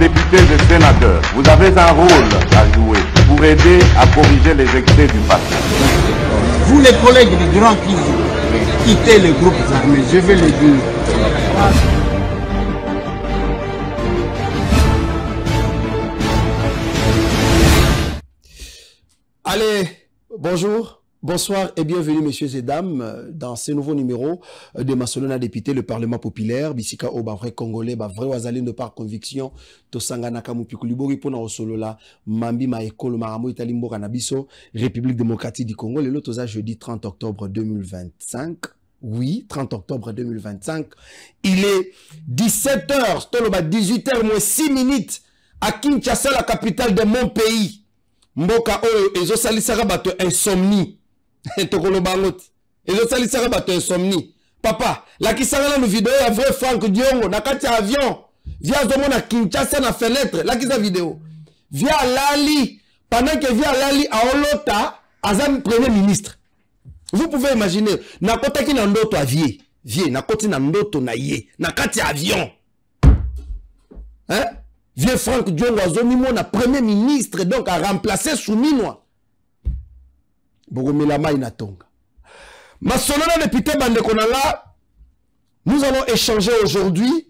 députés et sénateurs, vous avez un rôle à jouer pour aider à corriger les excès du passé. Vous les collègues du Grand Kivu, quittez les groupes armés, je vais le dire. Allez, bonjour. Bonsoir et bienvenue, messieurs et dames, dans ce nouveau numéro de Masolona député, le Parlement populaire. Bisika Oba, vrai Congolais, vrai Wazalin de par conviction, Tosangana Kamupikulibogi, Pona Osolola, Mambi Maekolo, Maramo Italimbo Kanabiso, République démocratique du Congo, le Lotosa, jeudi 30 octobre 2025. Oui, 30 octobre 2025. Il est 17h, 18h moins 6 minutes à Kinshasa, la capitale de mon pays. Mboka Oyo, Ezo Salisara Bato insomnie. Tokolo bangot. Ezo Salisara Bato insomnie. Papa, la kisanga na vidéo ya vrai Franck Diongo, na kati avion. Via zomo na Kinshasa na fenêtre, la kisa vidéo. Via Lali, pendant que via Lali a Olota, Azam premier ministre. Vous pouvez imaginer, na kota ki na ndoto avie. Vie, na koti na ndoto na ye. Na kati avion. Hein? Vieux Franck Diongo Azomimo na premier ministre, donc a remplacé Souminois. Bogomela Inatonga. Masolona député Bandekonanga, nous allons échanger aujourd'hui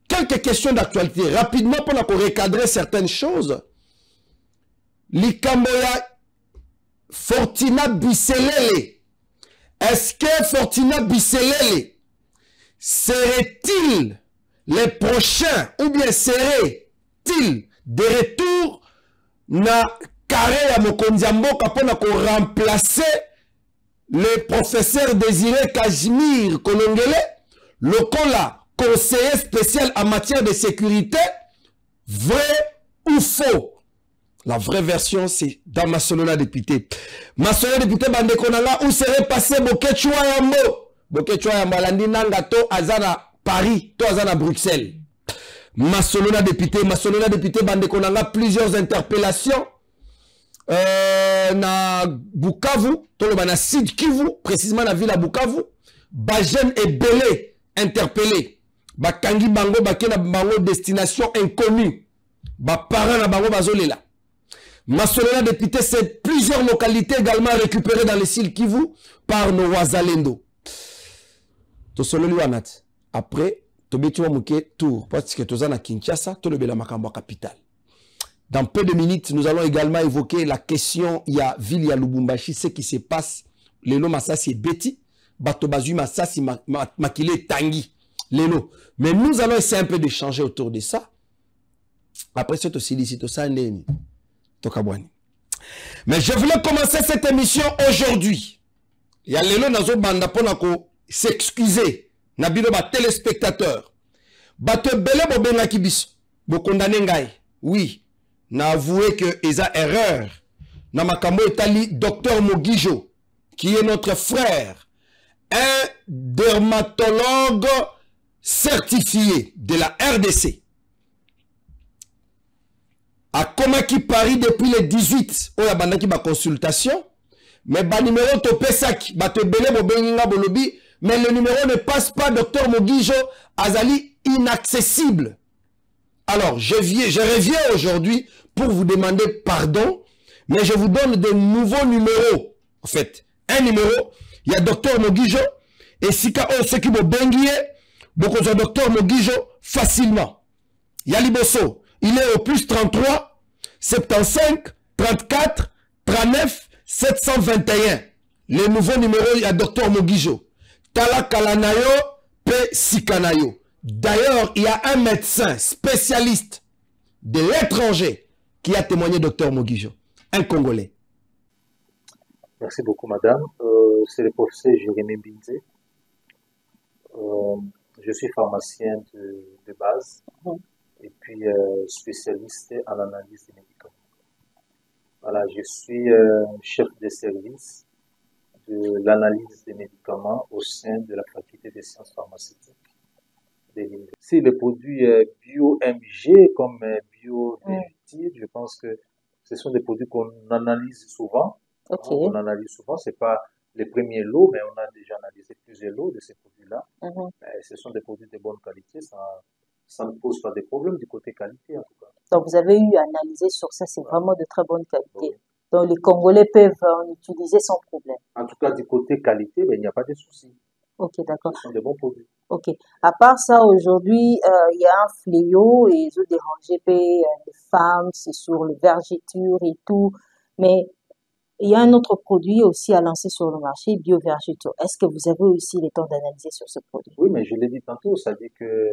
quelques questions d'actualité. Rapidement, pour recadrer certaines choses. Likamboya Fortina Bisselele. Est-ce que Fortina Bisselele serait-il les prochains ou bien serait-il de retour na carré à Mokondiamboka pour remplacer le professeur Désiré Cajimir Kolongele, le conseiller spécial en matière de sécurité, vrai ou faux? La vraie version, c'est dans Masolona député. Masolona député Bandekonanga, où serait passé Bokechua Yambo? Bokechua Yambo, Landi Nangato, Azana Paris, to Azana Bruxelles. Masolona député Bandekonanga, plusieurs interpellations. Na Bukavu, to le bana Sud Kivu, précisément la ville à Bukavu, Bajen et Belé interpellés. Bakangi Bango, Bakena Bango, destination inconnue. Parents na Bango Bazolela. Masolona député, c'est plusieurs localités également récupérées dans le Sud Kivu par nos Wazalendo. Tosolo Liwanat. Après, Tobetua Mouké Tour, parce que Tozana Kinshasa, Tolobela Makambo capitale. Dans peu de minutes, nous allons également évoquer la question, il y a ville, il y a Lubumbashi, ce qui se passe. Lelo Massassi et Betty, Batobazu Massassi Makile Tangi. Lelo. Mais nous allons essayer un peu d'échanger autour de ça. Après, c'est aussi ici, tout ça, Tokabwani. Mais je voulais commencer cette émission aujourd'hui. Il y a Lelo Nazo Banda Ponako s'excuser. Nabilo ba téléspectateur. Bato Bele Bobenga Kibis. Bo condamné ngai. Oui. N'a avoué que Eza erreur. Na makambo etali docteur Mogijo, qui est notre frère, un dermatologue certifié de la RDC. A Komaki Paris depuis le 18, oya bandaki ba consultation, mais ba numéro to pesak, ba te belé bo benga bolobi, mais le numéro ne passe pas, docteur Mogijo, azali inaccessible. Alors, je reviens aujourd'hui pour vous demander pardon, mais je vous donne de nouveaux numéros. En fait, un numéro, il y a docteur Mogijo, et si ceux qui vont benguer, beaucoup de docteur Mogijo facilement. Il y a Liboso, il est au plus 33, 75, 34, 39, 721. Le nouveau numéro, il y a docteur Mogijo. Tala Kalanayo, P. Sikanayo. D'ailleurs, il y a un médecin spécialiste de l'étranger qui a témoigné, docteur Mogijo, un Congolais. Merci beaucoup, madame. C'est le professeur Jérémy Binzé. Je suis pharmacien de base et puis spécialiste en analyse des médicaments. Voilà, je suis chef de service de l'analyse des médicaments au sein de la faculté des sciences pharmaceutiques. Si les produits bio-MG comme bio-DGT, je pense que ce sont des produits qu'on analyse souvent. Okay. On analyse souvent, c'est pas les premiers lots, mais on a déjà analysé plusieurs lots de ces produits-là. Ce sont des produits de bonne qualité, ça ne pose pas de problème du côté qualité en tout cas. Donc vous avez eu à analyser sur ça, c'est vraiment de très bonne qualité. Oui. Donc les Congolais peuvent en utiliser sans problème. En tout cas, du côté qualité, ben, il n'y a pas de souci. Ok, d'accord. Ce sont de bons produits. Ok. À part ça, aujourd'hui, il y a un fléau et ils ont dérangé les femmes, c'est sur le vergiture et tout. Mais il y a un autre produit aussi à lancer sur le marché, BioVergiture. Est-ce que vous avez aussi le temps d'analyser sur ce produit? Oui, mais je l'ai dit tantôt, ça dit que...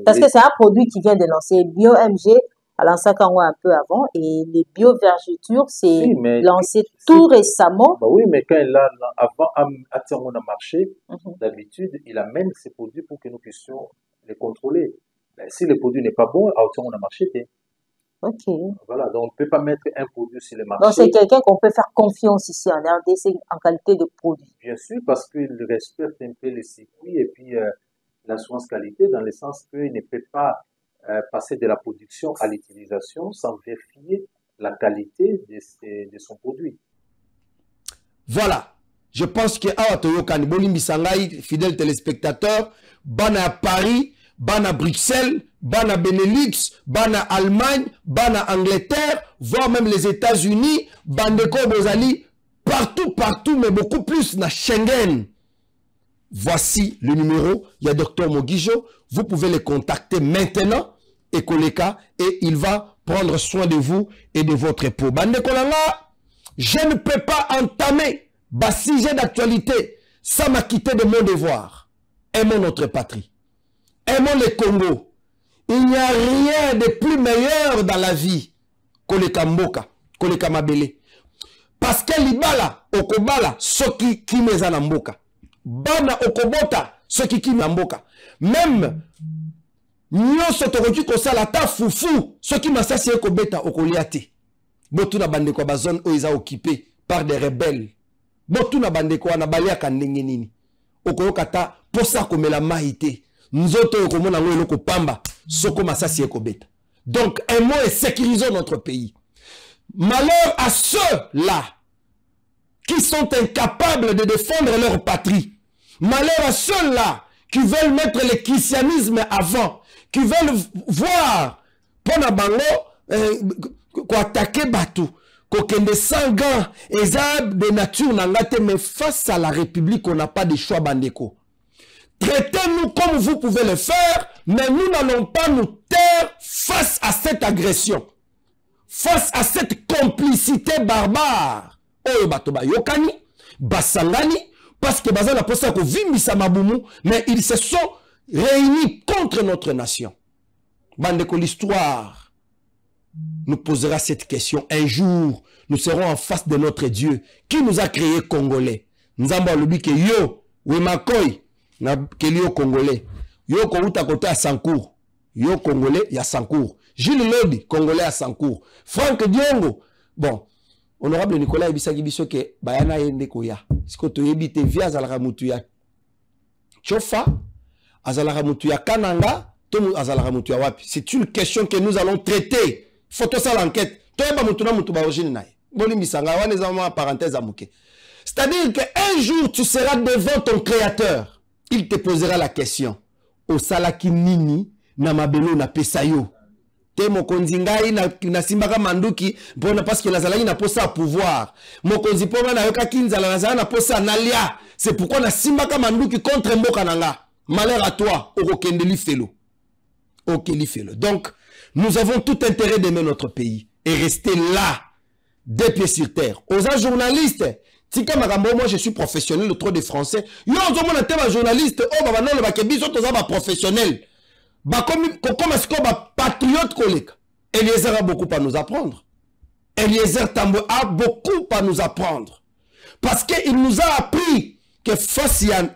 Parce que c'est un produit qui vient de lancer. BioMG a lancé un peu avant et les BioVergiture, c'est oui, lancé tout récemment. Bah oui, mais quand il a, avant, on a marché, d'habitude, il amène ses produits pour que nous puissions les contrôler. Ben, si le produit n'est pas bon, on a marché. Ok. Voilà, donc on ne peut pas mettre un produit sur le marché. Donc c'est quelqu'un qu'on peut faire confiance ici en RDC en qualité de produit. Bien sûr, parce qu'il respecte un peu les circuits et puis l'assurance qualité dans le sens qu'il ne peut pas passer de la production à l'utilisation sans vérifier la qualité de son produit. Voilà. Je pense que Awa Toyokani, Bolimbi Sangai, fidèles téléspectateurs, Bana à Paris, Bana à Bruxelles, Bana Benelux, Bana Allemagne, Bana Angleterre, voire même les États-Unis, Bandeko Bozali, partout, mais beaucoup plus dans Schengen. Voici le numéro, il y a Dr Mogijo, vous pouvez les contacter maintenant, Ekoleka, et il va prendre soin de vous et de votre peau. Bandeko Langa, je ne peux pas entamer un sujet d'actualité sans m'acquitter de mon devoir. Aimons notre patrie. Aimons le Congo. Il n'y a rien de plus meilleur dans la vie que le Kamboka, que le Kamabele. Parce que l'Ibala, Okobala, ceux qui mezana mboka. Bana Okobota, ceux qui mboka. Même, nous sommes kosala ta foufou, ceux qui m'assassi Okobeta, Okoliate. Botuna bandeko bazone oiza occupé par des rebelles. Botuna bandeko wana baliaka ndenge nini. Okoyokata posa komela maite. Nzoto yokomona ngo eloko pamba soko masasi ekobeta. Donc aimons et sécurisons notre pays. Malheur à ceux-là qui sont incapables de défendre leur patrie. Malheur à ceux-là qui veulent mettre le christianisme avant, qui veulent voir pona bango ko attaquer Batou, ko kende sangan, ezab de nature nangate, mais face à la République, on n'a pas de choix bandeko. Traitez-nous comme vous pouvez le faire, mais nous n'allons pas nous taire face à cette agression, face à cette complicité barbare. Oyo bato ba yokani, basangani, parce que bazana posa ko vimbisa mabumu, mais ils se sont réunis contre notre nation. Bandeko, l'histoire nous posera cette question. Un jour, nous serons en face de notre Dieu qui nous a créés Congolais. Nzamba lobi ke yo, Wemakoi, na kelio Congolais. Yo kouta kote à Sankour. Yo Congolais, ya Sankour. Gilles Lodi, Congolais à Sankour. Franck Diongo. Bon, honorable Nicolas Ebisaki biso ke bayana yende koya. Siko to yebite via azalaka mutu ya Chofa, azalaka mutu ya Kananga, to azalaka mutu ya wapi. C'est une question que nous allons traiter. Photo ça l'enquête. C'est-à-dire qu'un jour tu seras devant ton créateur. Il te posera la question. O salaki nini na mabelo na pesayo. Te mokonzi ngai na simbaka manduki parce que nazalaki na posa pouvoir. Mokonzi poma na yoka kinzala nazala na posa nalia. C'est pourquoi na simbaka manduki contre mboka nanga. Malheur à toi, okokendeli felo. Okeli felo. Donc nous avons tout intérêt d'aimer notre pays et rester là, des pieds sur terre. Aux journalistes, tika makambo, moi je suis professionnel, le trop de français. Yo, on a un journaliste, oh, bah non, le bakebi, sont tous professionnels. Bah, comme est-ce qu'on va patriote collègue. Eliezer a beaucoup à nous apprendre. Eliezer Tambo a beaucoup à nous apprendre. Parce qu'il nous a appris que face à un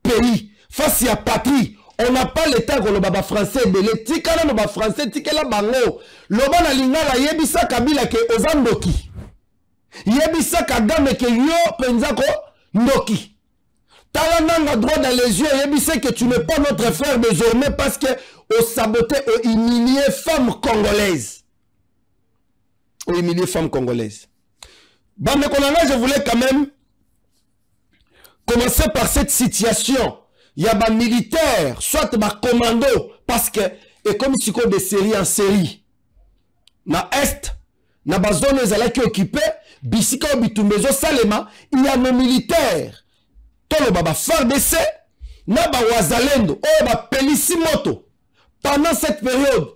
pays, face à patrie, on n'a pas le temps que le baba français de l'éthique, le baba français, tikela bango. Le baba lingala yebisa kabila ke ozandoki. Yebisa kagame ke yo penzako ndoki. Talananga droit dans les yeux, yebisa que tu n'es pas notre frère désormais parce que au saboté, au humilié femme congolaise. Au humilié femme congolaise. Bande Konanga, je voulais quand même commencer par cette situation. il y a des militaires, soit des commandos, parce que, et comme si on de série en série, na Est, na ba zone qui occupée, bisika bitumbezo salema, il y a nos militaires, tolo baba FARDC, na ba wazalendo, oh ba pelissimoto. Pendant cette période,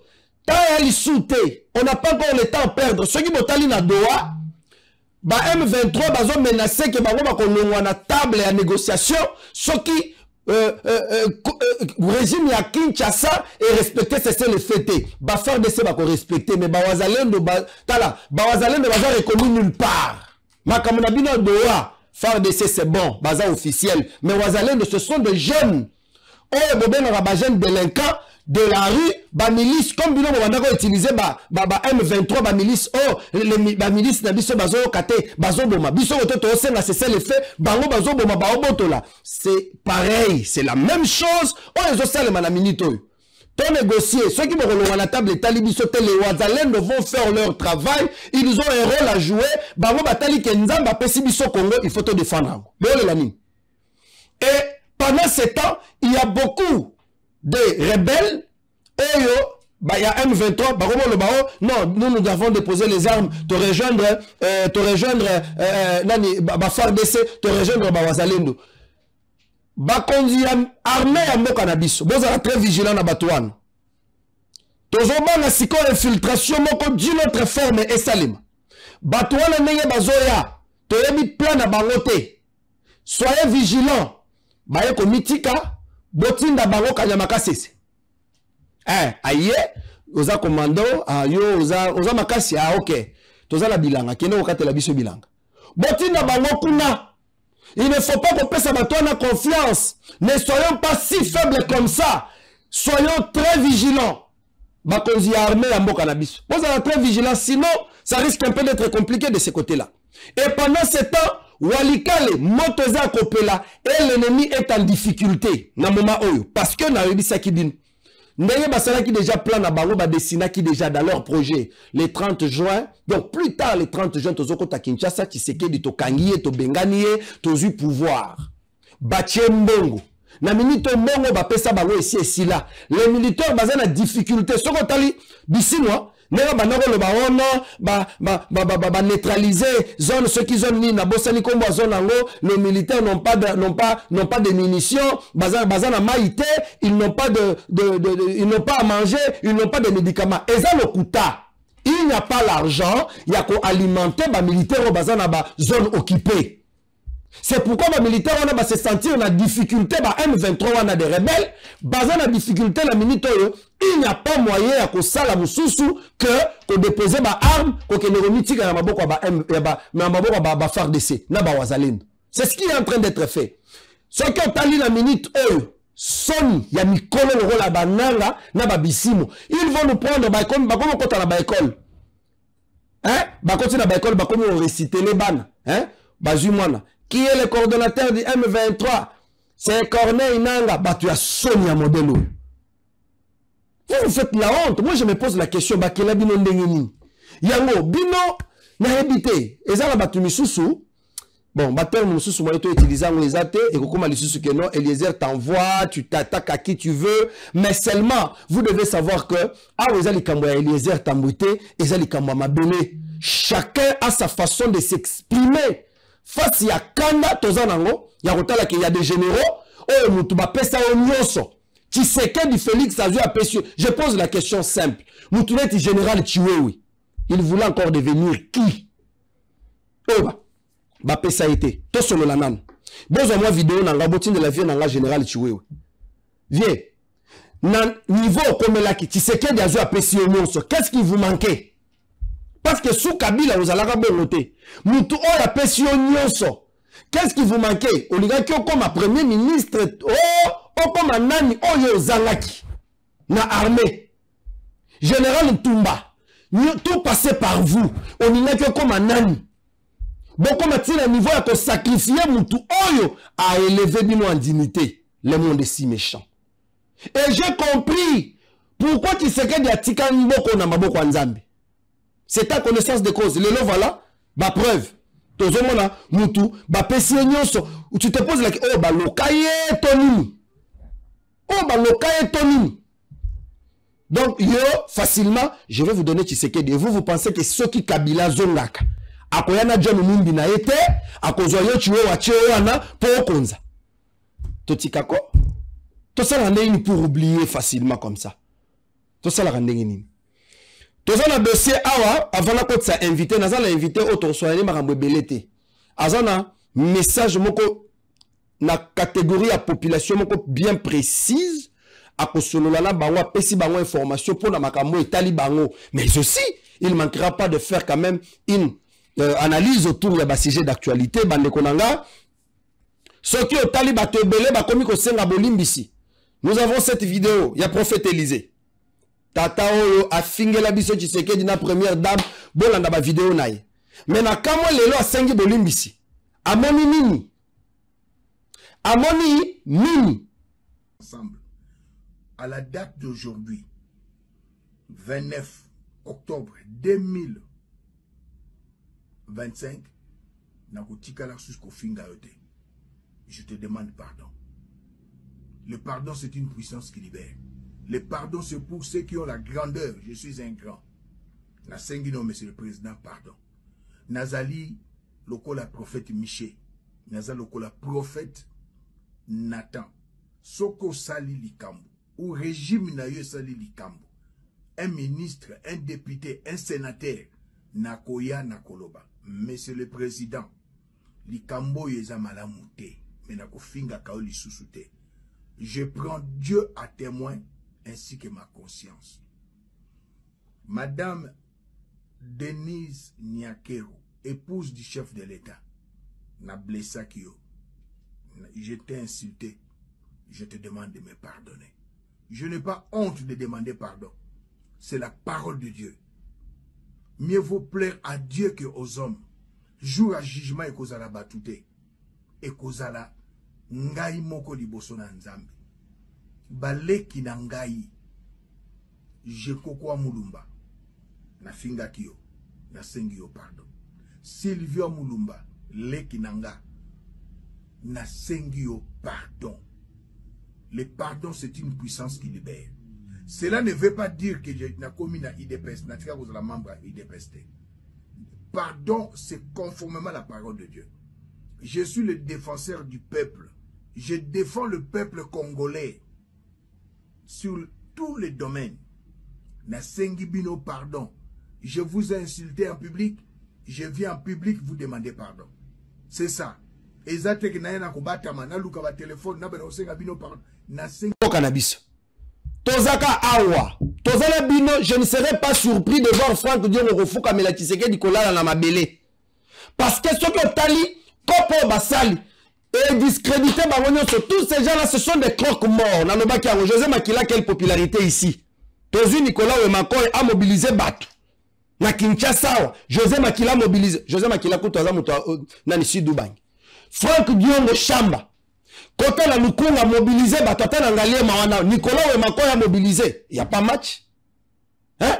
on n'a pas encore le temps à perdre. Ceux qui sont à Doha, M23 ont menacé que nous na table à négociation. Ceux qui régime à Kinshasa et respecter c'est le fait. Faire de ces respecter, mais Bawazalendo va reconnu nulle part. Ma comme on a bien Doha, faire de ces c'est bon, bazar officiel. Mais Wazalendo ce sont des jeunes. Oh, Bobé n'a jeune délinquant. De la rue, ba milice, comme bino on a utilisé ba M23 ba milice, oh, ba milice na biso bazo kate, bazo boma, biso oto senga c'est le fait, bango bazo boma ba obotola. C'est pareil, c'est la même chose. Oh, les osale na minute oyo. Ton négocier, ceux qui vont à la table les talibiso les Wazalendo vont faire leur travail, ils ont un rôle à jouer, bango batali kenzamba pesi biso Congo, il faut te défendre. Et pendant ce temps, il y a beaucoup des rebelles, et il y a M23, non, nous avons déposé les armes, te rejoindre, FARDC, te rejoindre Wazalendo. Bakondi armée à mon cannabis, vous êtes très vigilant à Batouane. Tozoma na siko infiltration moko d'une autre forme et salim. Batouane neye bazoya, toyebi plan na bangote. Soyez vigilants. Baye komitika. Botinda bango kanyamaka sese. Aye, oza commando, yo oza makasi, ok. Toza la bilanga, kene okate la biso bilanga. Botinda bango kuna. Il ne faut pas qu'on pèse à la confiance. Ne soyons pas si faibles comme ça. Soyons très vigilants. Bakonzi armé à Mbokanabis. Vous êtes très vigilants, sinon ça risque un peu d'être compliqué de ce côté-là. Et pendant ce temps, Walikale, Motoza Kopela, et l'ennemi est en difficulté. Na moment oyo. Parce que na rebisa kibin. N'ayez basala qui déjà plan na bango ba dessina qui déjà dans leur projet. Le 30 juin, donc plus tard le 30 juin, tozoko ta Kinshasa, Tshisekedi to kangiye, to benganiye, tozu pouvoir. Batie mbongo. Na minute mbongo ba pesa bango ici et si là. Les militaires bazana na difficulté. Soko tali, d'ici moi, Nera banako le barono ba neutraliser zone ceux qui zone ni na bosani kombo zone ango les militaires n'ont pas de munitions bazana maïté ils n'ont pas ils n'ont pas à manger ils n'ont pas de médicaments et ça le kuta il n'y a pas l'argent il y a qu'à alimenter ba militaires bazana ba zone occupée. C'est pourquoi les militaires on va se sentir en difficulté, M23 on a des rebelles, basant la difficulté la minute il n'y a pas moyen à que ça la mususu que déposer ba arme que ne remettre na maboko ba FARDC na ba Wazalendo. C'est ce qui est en train d'être fait. Ce que tali la minute son ya mikolo le rôle bananga na ba bisimo. Ils vont nous prendre ba comme kota na ba école. Hein? Ba koti na ba école ba comme on réciter les ban, hein? Bazumwana. Qui est le coordonnateur du M23? C'est Corneille Nanga. Bah, tu as Sonia Modelo. Vous faites la honte. Moi, je me pose la question. Bah, quel est bino ndengeni? Yango, bino, na habité. Et ça, la batu misusu. Bon, bah, terme misusu, moi, tu utilises les athées. Et comme les misusu que non, Eliezer t'envoie, tu t'attaques à qui tu veux. Mais seulement, vous devez savoir que, ah, vous allez kambo Eliezer t'embouter, et vous allez kambo mabene. Chacun a sa façon de s'exprimer. Face ya kanda tozanango ya kotala qu'il y a des généraux oh mutuba pesa onyoso Tshisekedi Félix Azui a pêché. Je pose la question simple. Moutouneti général Chiwewi, il voulait encore devenir qui? Oh bah pesa été to solo la nan. Bozo moi vidéo nanga botine de la vie nanga général Chiwewi. Viens. Nan niveau comme là qui Tshisekedi Azui a pêché onyoso. Qu'est-ce qui vous manquait? Parce que sous Kabila, vous allez noter. Moutou a pêché nyonso. Qu'est-ce qui vous manquait? On dirait que comme un premier ministre, comme un nani, zalaki. Na armée. Général Ntumba. Tout passé par vous. On dirait que comme un nani. Bon, comme un niveau à te sacrifier, Moutou Oyo a élevé bino en dignité. Le monde est si méchant. Et j'ai compris pourquoi tu sais qu'il y a Tika Mboko na Maboko Nzambi. C'est ta connaissance de cause. Le voilà, bah preuve. Tozomona, Moutou, bah pessi nyonso. Où tu te poses la question, oh bah lokaye toni. Oh, bah, le cas est toni. Donc, yo, facilement, je vais vous donner Tshisekedi. Et vous pensez que ceux qui Kabila Zongaka, akoyana John Mumbi na ete, akozoyo chiwe wache wana, pour konza. Totikako? Tout ça la nini pour oublier facilement comme ça. Tout ça la nini. Tout ça la dossier awa, avant la côte ça invité, naza la invité auto soigné marambo belete. Azana message moko na catégorie à population moko bien précise. Akosolola bango pesi bango information pour na makambo etali bango, mais aussi il ne manquera pas de faire quand même une analyse autour de ba sujet d'actualité bande konanga soki otali bato ebele bakomi ko senga bolimbisi. Nous avons cette vidéo, il y a prophète Élisée tata oyo afingela biso Tshisekedi na première dame bolanda ba vidéo naye, mais na kamo lelo asengi bolimbisi amoni nini ensemble. À la date d'aujourd'hui, 29 octobre 2025, je te demande pardon. Le pardon, c'est une puissance qui libère. Le pardon, c'est pour ceux qui ont la grandeur. Je suis un grand. Nasengino, monsieur le président, pardon. Nazali, lokola prophète Miché. Nazali, lokola prophète Nathan. Soko Sali Likambo. Ou régime na yo sali likambo. Un ministre, un député, un sénateur, nakoya nakoloba. Monsieur le président, likambo yeza malamute, mais nako finga kaoli susute. Je prends Dieu à témoin ainsi que ma conscience. Madame Denise Nyakero, épouse du chef de l'État, na blessa kyo. Je t'ai insulté. Je te demande de me pardonner. Je n'ai pas honte de demander pardon. C'est la parole de Dieu. Mieux vaut plaire à Dieu que aux hommes. Jour à jugement et kozala batute. Et kozala ngai moko liboso na nzambe. Baleki na ngai. Je kokwa mulumba. Na finga kiyo. Na sengi yo pardon. Sylvia mulumba. Leki nanga. Na sengi yo pardon. Le pardon, c'est une puissance qui libère. Cela ne veut pas dire que je n'ai commis na IDPS, la membre IDPS. Pardon, c'est conformément à la parole de Dieu. Je suis le défenseur du peuple. Je défends le peuple congolais sur tous les domaines. Na sengibino pardon. Je vous ai insulté en public. Je viens en public vous demander pardon. C'est ça. Ezate ke na kobata na luka ba téléphone na beno senga bino pardon. Cannabis. Tozaka awa. Tozala bino, je ne serais pas surpris de voir Franck Diongo Refuka Mela Tshisekedi kolala na mabele. Parce que ce que Tali, Kopo Basali, et discrédité Baronio, tous ces gens-là, ce sont des croque-morts. Nanobaki Aro, José Makila, quelle popularité ici. Tozu Nicolas Wemakoy a mobilisé Batu. Na Kinshasa, José Makila mobilisé. José Makila Koutoza Mouto Nanisi Dubaï. Franck Diongo Chamba. Côté la Lukunga mobilisé, Batata Nangalie Mawana, Nicolas Wemakoy a mobilisé. Il n'y a pas match. Hein?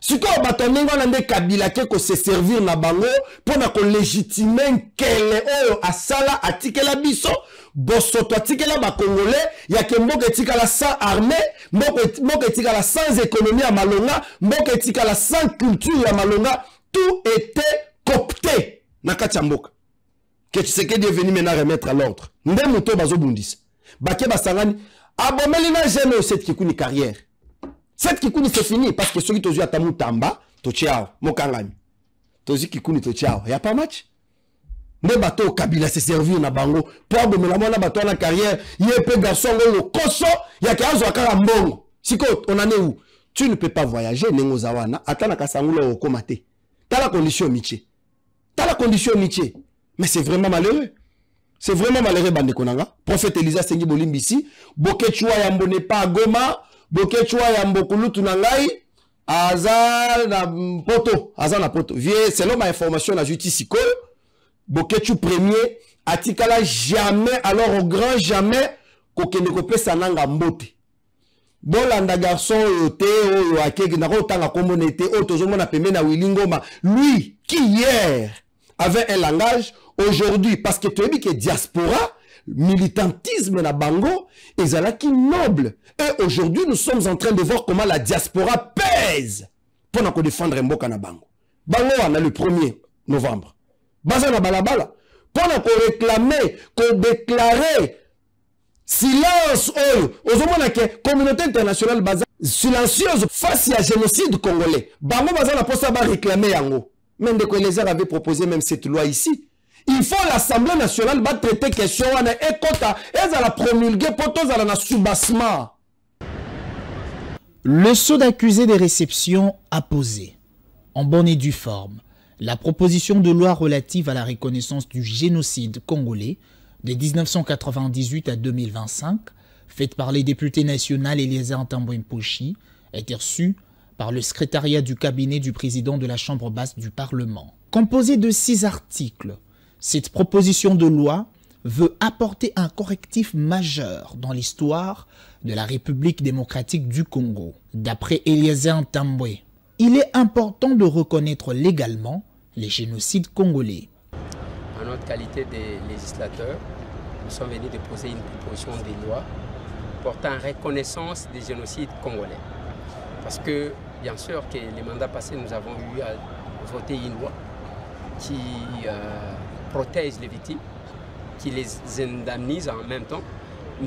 Si on batonengo nande Kabila ko se servir na bango pour na ko légitimer kele oyo asala atikela biso bosoto atikela ba congolais ya ke mboka etikala sans armée mboka etikala sans économie à Malonga mboka etikala sans culture à Malonga, tout était coopté na kati ya mboka que Tshisekedi est venu maintenant remettre à l'ordre nde moto bazo bundisa bake basangani abomeli na jamais cette kikuni carrière. Cette kikuni c'est fini parce que ceux qui tozu atamu tamba to chiao mokangami tozu kikuni to chiao y a pas match ne bateau Kabila se servir na bango pour abomela mona bateau na carrière yepe garçon le koso ya kazo akara mbongo siko on en est où tu ne peux pas voyager nengo zawana atana kasangulo okomate ta la condition miché mais c'est vraiment malheureux. C'est vraiment malheureux bande konanga prophète Elisa sengi bolimbisi bokechua ya mbone pa Goma bokechua ya mbokulutu na ngai aza na poto vie selon ma information la justice iko bokechu premier atikala jamais alors au grand jamais kokende kopesa nanga mbote bolanda garçon yote oyo akeki na kotanga komonete o tozomona pembe na Wilingoma lui qui hier avait un langage aujourd'hui parce que tu as dit que diaspora militantisme na bango ezalaki noble. Et aujourd'hui, nous sommes en train de voir comment la diaspora pèse pour nous défendre mboka na bango. Bango on a le 1er novembre. Baza na balabala pour nous réclamer, qu'on déclarer silence aux que communauté internationale baza silencieuse face à génocide congolais. Bango baza na posa ba réclamer yango. Même de Eliezer avait proposé même cette loi ici. Il faut l'Assemblée nationale va traiter question et kota et la promulguer pour tous à la soubassement. Le sceau d'accusé des réceptions a posé, en bonne et due forme, la proposition de loi relative à la reconnaissance du génocide congolais de 1998 à 2025, faite par les députés nationaux Eliezer Ntambwe-Mposhi, est reçue par le secrétariat du cabinet du président de la Chambre basse du Parlement. Composée de 6 articles, cette proposition de loi veut apporter un correctif majeur dans l'histoire de la République démocratique du Congo. D'après Eliezer Ntambwe, il est important de reconnaître légalement les génocides congolais. En notre qualité de législateurs, nous sommes venus déposer une proposition de loi portant reconnaissance des génocides congolais. Parce que, bien sûr, que les mandats passés, nous avons eu à voter une loi qui protège les victimes, qui les indemnise en même temps,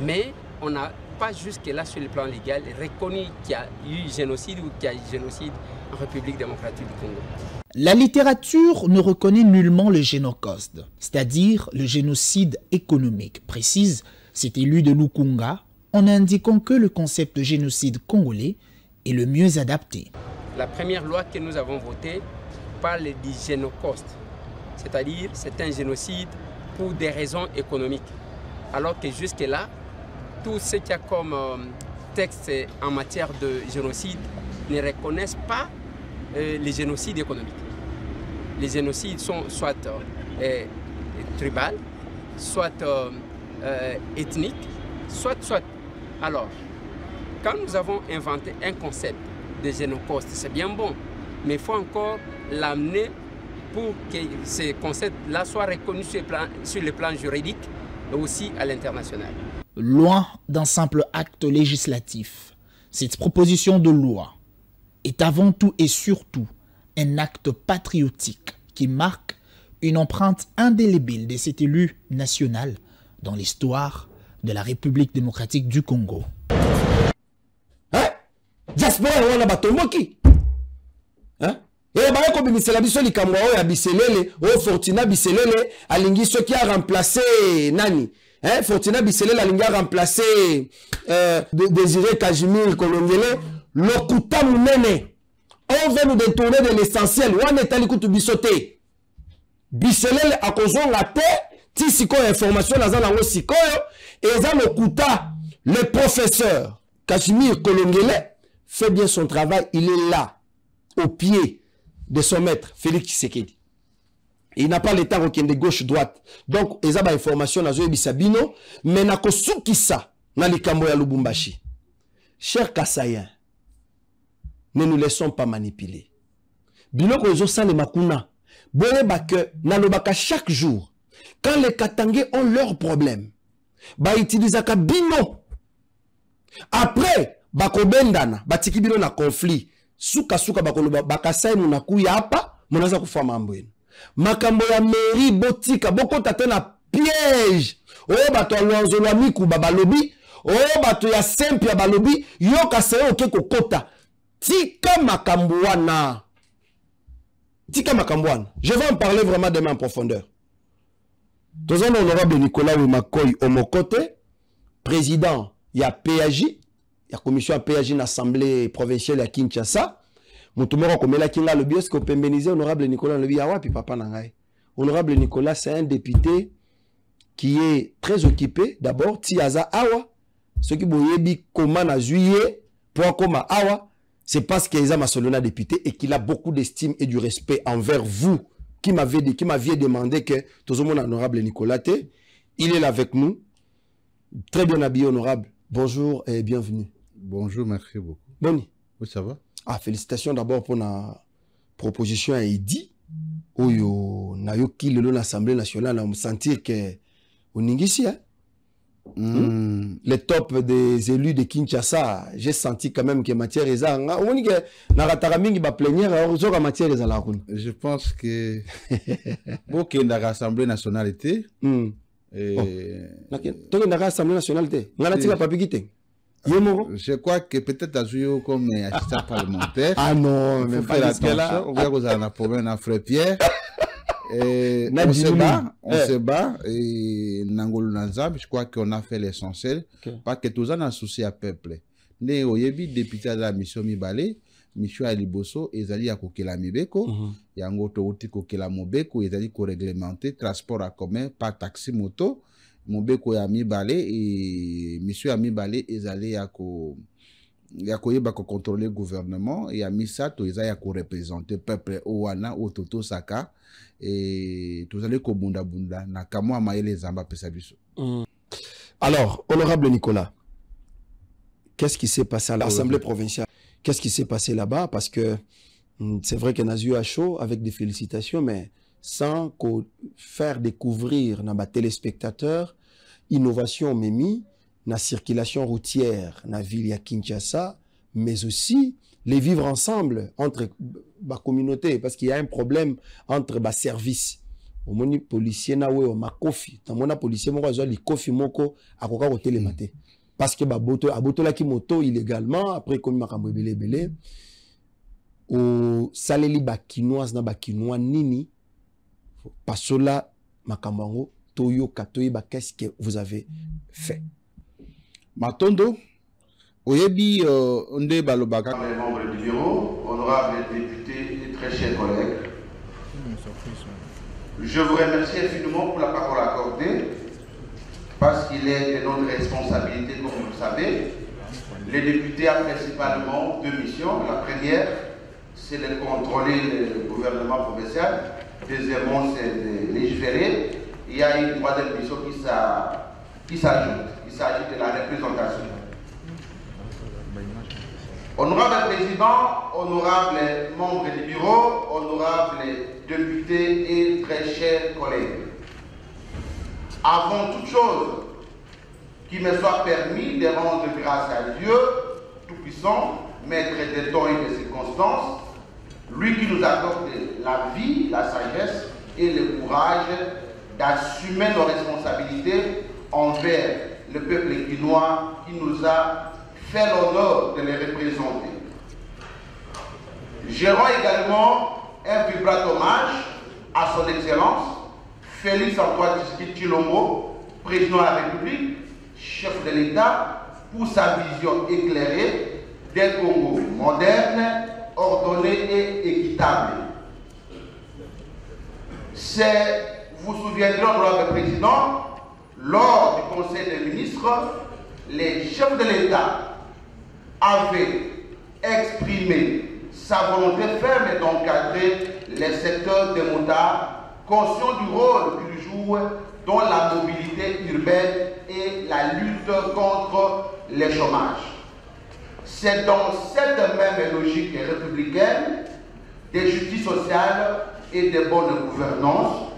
mais on n'a pas jusque-là sur le plan légal reconnu qu'il y a eu génocide ou qu'il y a eu génocide en République démocratique du Congo. La littérature ne reconnaît nullement le génocide, c'est-à-dire le génocide économique, précise cet élu de Lukunga, en indiquant que le concept de génocide congolais est le mieux adapté. La première loi que nous avons votée parle du génocide, c'est-à-dire c'est un génocide pour des raisons économiques. Alors que jusque-là, tout ce qu'il y a comme texte en matière de génocide ne reconnaissent pas les génocides économiques. Les génocides sont soit tribal, soit ethniques, soit. Alors, quand nous avons inventé un concept de génocide, c'est bien bon, mais il faut encore l'amener pour que ce concept-là soit reconnu sur le plan juridique et aussi à l'international. Loin d'un simple acte législatif, cette proposition de loi est avant tout et surtout un acte patriotique qui marque une empreinte indélébile de cet élu national dans l'histoire de la République démocratique du Congo. Hein? Diaspora wana batomboki. Hein? Et bah comme ministre la biso likamwa o ya biselele, o Fortuna biselele alingi soki a remplacer nani? Hein? Fortuna biselele alingi a remplacer Désiré Kajimir Kolongele, lokuta munene. On veut nous détourner de l'essentiel. Wana etali kutu bisote. Biselele akozonga te, ti siko information na zana ngo sikoyo, eza lokuta. Le professeur Kajimir Kolongele fait bien son travail, il est là, au pied de son maître, Félix Tshisekedi. Il n'a pas le temps de gauche-droite. Donc, il y a des informations dans Bisabino, mais na kosukisa na likambo ya Lubumbashi. Chers Kassaïens, ne nous laissons pas manipuler. Biloko ezo sale makuna. Boyeba que nalobaka chaque jour, quand les Katangais ont leurs problèmes, ba utilisaka bino. Après, bakobendana, batiki bino na conflit. Suka bakoloba bakasai na kuya hapa, munaza kufa mambo yenu. Makambo ya mairie botika boko tate na piège. O bato alwanzo lwa miku babalobi, o bato ya simple ya balobi, yo kasai oke kokota. Tika makambo wana. Tika makambo wana. Je vais en parler vraiment demain en profondeur. Tous en honorable Nicolas Wimakoy Omokote, président, il y a PAJ, il y a commission à PAJ l'Assemblée provinciale à Kinshasa. Moutoumoro Komela Kinga le bios pembénisé honorable Nicolas le Biawa puis papa Nangaï. Honorable Nicolas, c'est un député qui est très occupé. D'abord, Tiaza Awa, ce qui boyebi comment na juillet pour comme Awa, c'est parce qu'il est un député et qu'il a beaucoup d'estime et du respect envers vous. Qui m'avait demandé que tout le monde honorable Nicolas T, il est là avec nous. Très bien habillé, honorable. Bonjour et bienvenue. Bonjour, merci beaucoup. Boni. Oui, ça va? Ah, félicitations d'abord pour la proposition à Edi. Oyo, na yo ki l'Assemblée nationale, on me sentir que on n'ingisi, hein? Les tops des élus de Kinshasa, j'ai senti quand même que matière est là. Je pense que beaucoup de l'Assemblée nationale je crois que peut-être à jouer comme assistant parlementaire. Ah non, mais pas attention. On va vous en apprendre un frère Pierre. On se bat et je crois qu'on a fait l'essentiel parce que tous en a souci à peuple. Ne oyebi député de la mission Mibale, mission Aliboso, ezali ya kokela mibeko, yango to uti kokela mobeko, ezali ko réglementer transport à commun par taxi moto, mobeko ya Mibale et mission ya Mibale ezali ya ko yeba ko contrôler gouvernement et ya misato ezali ya ko représenter peuple owana ototo saka. Et tous allez kobunda bunda na kamwa maele zamba pesa biso. Alors, honorable Nicolas, qu'est-ce qui s'est passé à l'Assemblée provinciale? Qu'est-ce qui s'est passé là-bas? Parce que c'est vrai qu'on a eu à chaud avec des félicitations, mais sans faire découvrir dans les téléspectateurs innovation mémi, la circulation routière dans la ville de Kinshasa, mais aussi les vivre ensemble entre la communauté, parce qu'il y a un problème entre les services. Au moni policier na we o makofi, tamona policier moko azwa li kofi moko akoka ko télématé. Parce que aboto la ki moto illégalement après comme makambo belé o saleli ba kinoise na ba kinois nini pasola makambo toyo katoyi ba qu'est-ce que vous avez fait? Matondo oyebi onde balobaka les membres du bureau, honorables députés et très chers collègues. Je vous remercie infiniment pour la parole accordée, parce qu'il est de notre responsabilité, comme vous le savez. Les députés ont principalement deux missions. La première, c'est de contrôler le gouvernement provincial. Deuxièmement, c'est de légiférer. Il y a une troisième mission qui s'ajoute. Il s'agit de la représentation. Honorable Président, honorables membres du bureau, honorables députés et très chers collègues, avant toute chose, qu'il me soit permis de rendre grâce à Dieu Tout-Puissant, maître des temps et des circonstances, lui qui nous accorde la vie, la sagesse et le courage d'assumer nos responsabilités envers le peuple guinois qui nous a fait l'honneur de les représenter. Je rends également un vibrant hommage à son Excellence Félix Antoine Tshisekedi Tshilombo, président de la République, chef de l'État, pour sa vision éclairée d'un Congo moderne, ordonné et équitable. Vous vous souviendrez, honorable Président, lors du Conseil des ministres, les chefs de l'État avaient exprimé sa volonté ferme d'encadrer les secteurs des motards, conscients du rôle qu'ils jouent dans la mobilité urbaine et la lutte contre le chômage. C'est dans cette même logique républicaine de justice sociale et de bonne gouvernance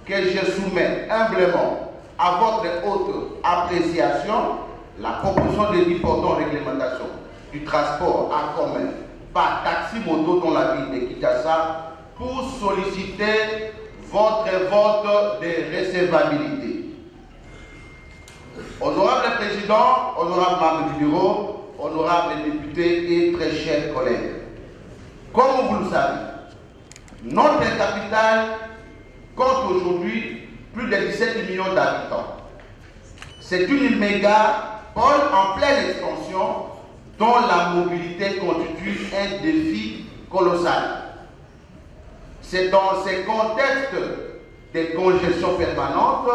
que je soumets humblement à votre haute appréciation la proposition de l'importante réglementation du transport en commun par taxi-moto dans la ville de Kinshasa pour solliciter votre vote de recevabilité. Honorable Président, honorable membre du bureau, honorables députés et très chers collègues, comme vous le savez, notre capitale compte aujourd'hui plus de 17 millions d'habitants. C'est une mégapole en pleine expansion dont la mobilité constitue un défi colossal. C'est dans ces contextes de congestion permanente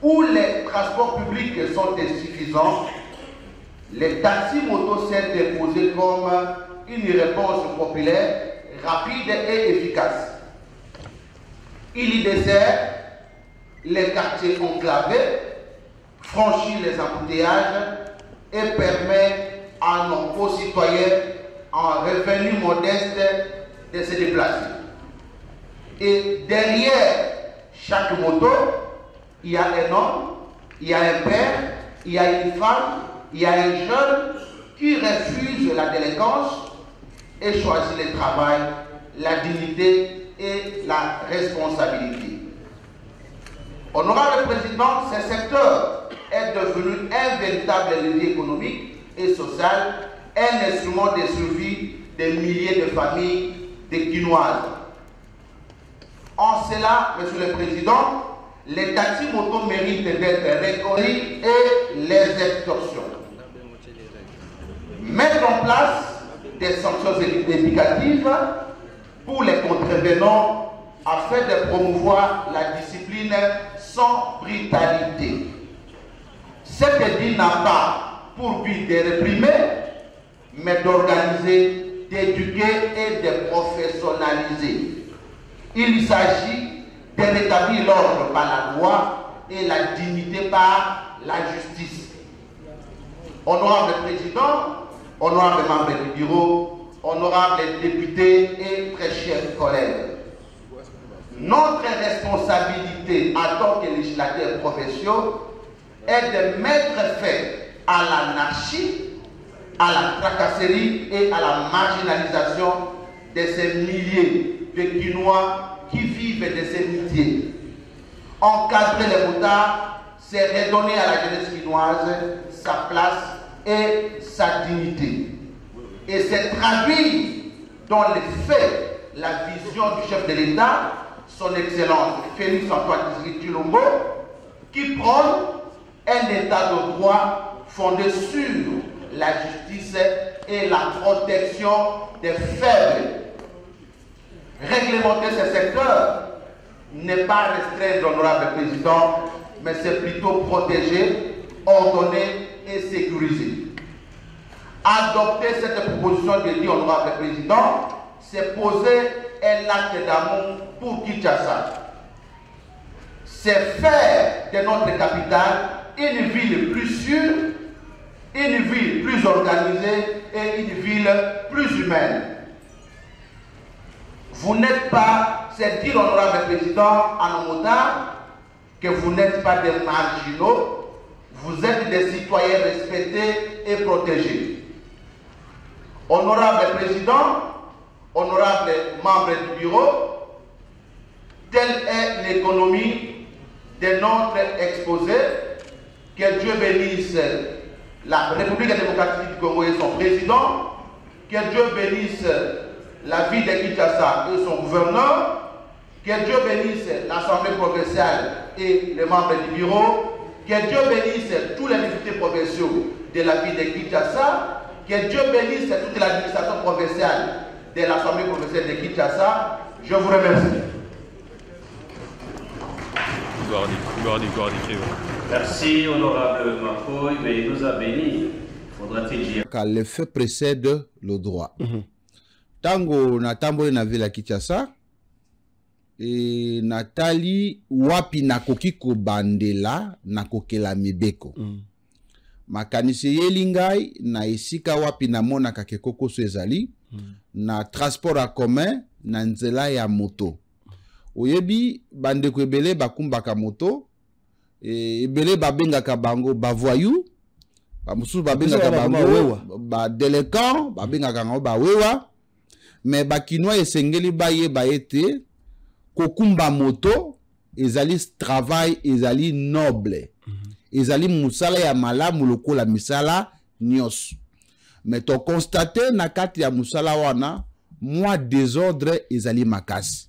où les transports publics sont insuffisants, les taxis-motos s'est déposé comme une réponse populaire, rapide et efficace. Il y dessert les quartiers enclavés, franchit les embouteillages et permet à nos concitoyens en revenu modeste de se déplacer. Et derrière chaque moto, il y a un homme, il y a un père, il y a une femme, il y a un jeune qui refuse la délinquance et choisit le travail, la dignité et la responsabilité. Honorable Président, ce secteur est devenu un véritable levier économique et social, un instrument de survie des milliers de familles quinoises. En cela, Monsieur le Président, les taxis motos méritent d'être reconnus et les extorsions. Mettre en place des sanctions éducatives pour les contrevenants afin de promouvoir la discipline sans brutalité. Cette dit n'a pas pour but de réprimer, mais d'organiser, d'éduquer et de professionnaliser. Il s'agit de rétablir l'ordre par la loi et la dignité par la justice. Honorable Président, honorable membre du bureau, honorable députés et très chers collègues, notre responsabilité en tant que législateurs provinciaux est de mettre fin à l'anarchie, à la tracasserie et à la marginalisation de ces milliers de Guinois qui vivent de ces métiers. Encadrer les motards, c'est redonner à la jeunesse guinoise sa place et sa dignité. Et c'est traduire dans les faits la vision du chef de l'État, son Excellence Félix Antoine Tshisekedi Tshilombo, qui prône un État de droit fondé sur la justice et la protection des faibles. Réglementer ce secteur n'est pas restreindre l'honorable président, mais c'est plutôt protéger, ordonner et sécuriser. Adopter cette proposition de dit honorable président, c'est poser un acte d'amour pour Kinshasa. C'est faire de notre capitale une ville plus sûre, une ville plus organisée et une ville plus humaine. Vous n'êtes pas, c'est dire honorable président à nos motards, que vous n'êtes pas des marginaux, vous êtes des citoyens respectés et protégés. Honorable président, honorable membre du bureau, telle est l'économie de notre exposé. Que Dieu bénisse la République démocratique du Congo et son président. Que Dieu bénisse la ville de Kinshasa et son gouverneur. Que Dieu bénisse l'Assemblée provinciale et les membres du bureau. Que Dieu bénisse tous les députés provinciaux de la ville de Kinshasa. Que Dieu bénisse toute l'administration provinciale de l'Assemblée provinciale de Kinshasa. Je vous remercie. Merci, honorable Makoy, mais il nous a bénis. Faudra-t-il dire car le fait précède le droit. Tango natambole na ville ya Kinshasa et Natali wapi nakoki kobandela nakokela mibeko. Makanisi yelingai na esika wapi namona kakekoko so ezali na transport en commun na nzela ya moto. Oyebi bandeko ebele bakumbaka moto ebele babengaka bango bavoyou bamususu babengaka bango ba délinquant babengaka bango bawewa mais bakinois esengeli bayeba ete kokumba moto ezali travail ezali noble ezali musala ya malamu lokola misala nyos mais to constater na kati ya musala wana moi désordre ezali makasi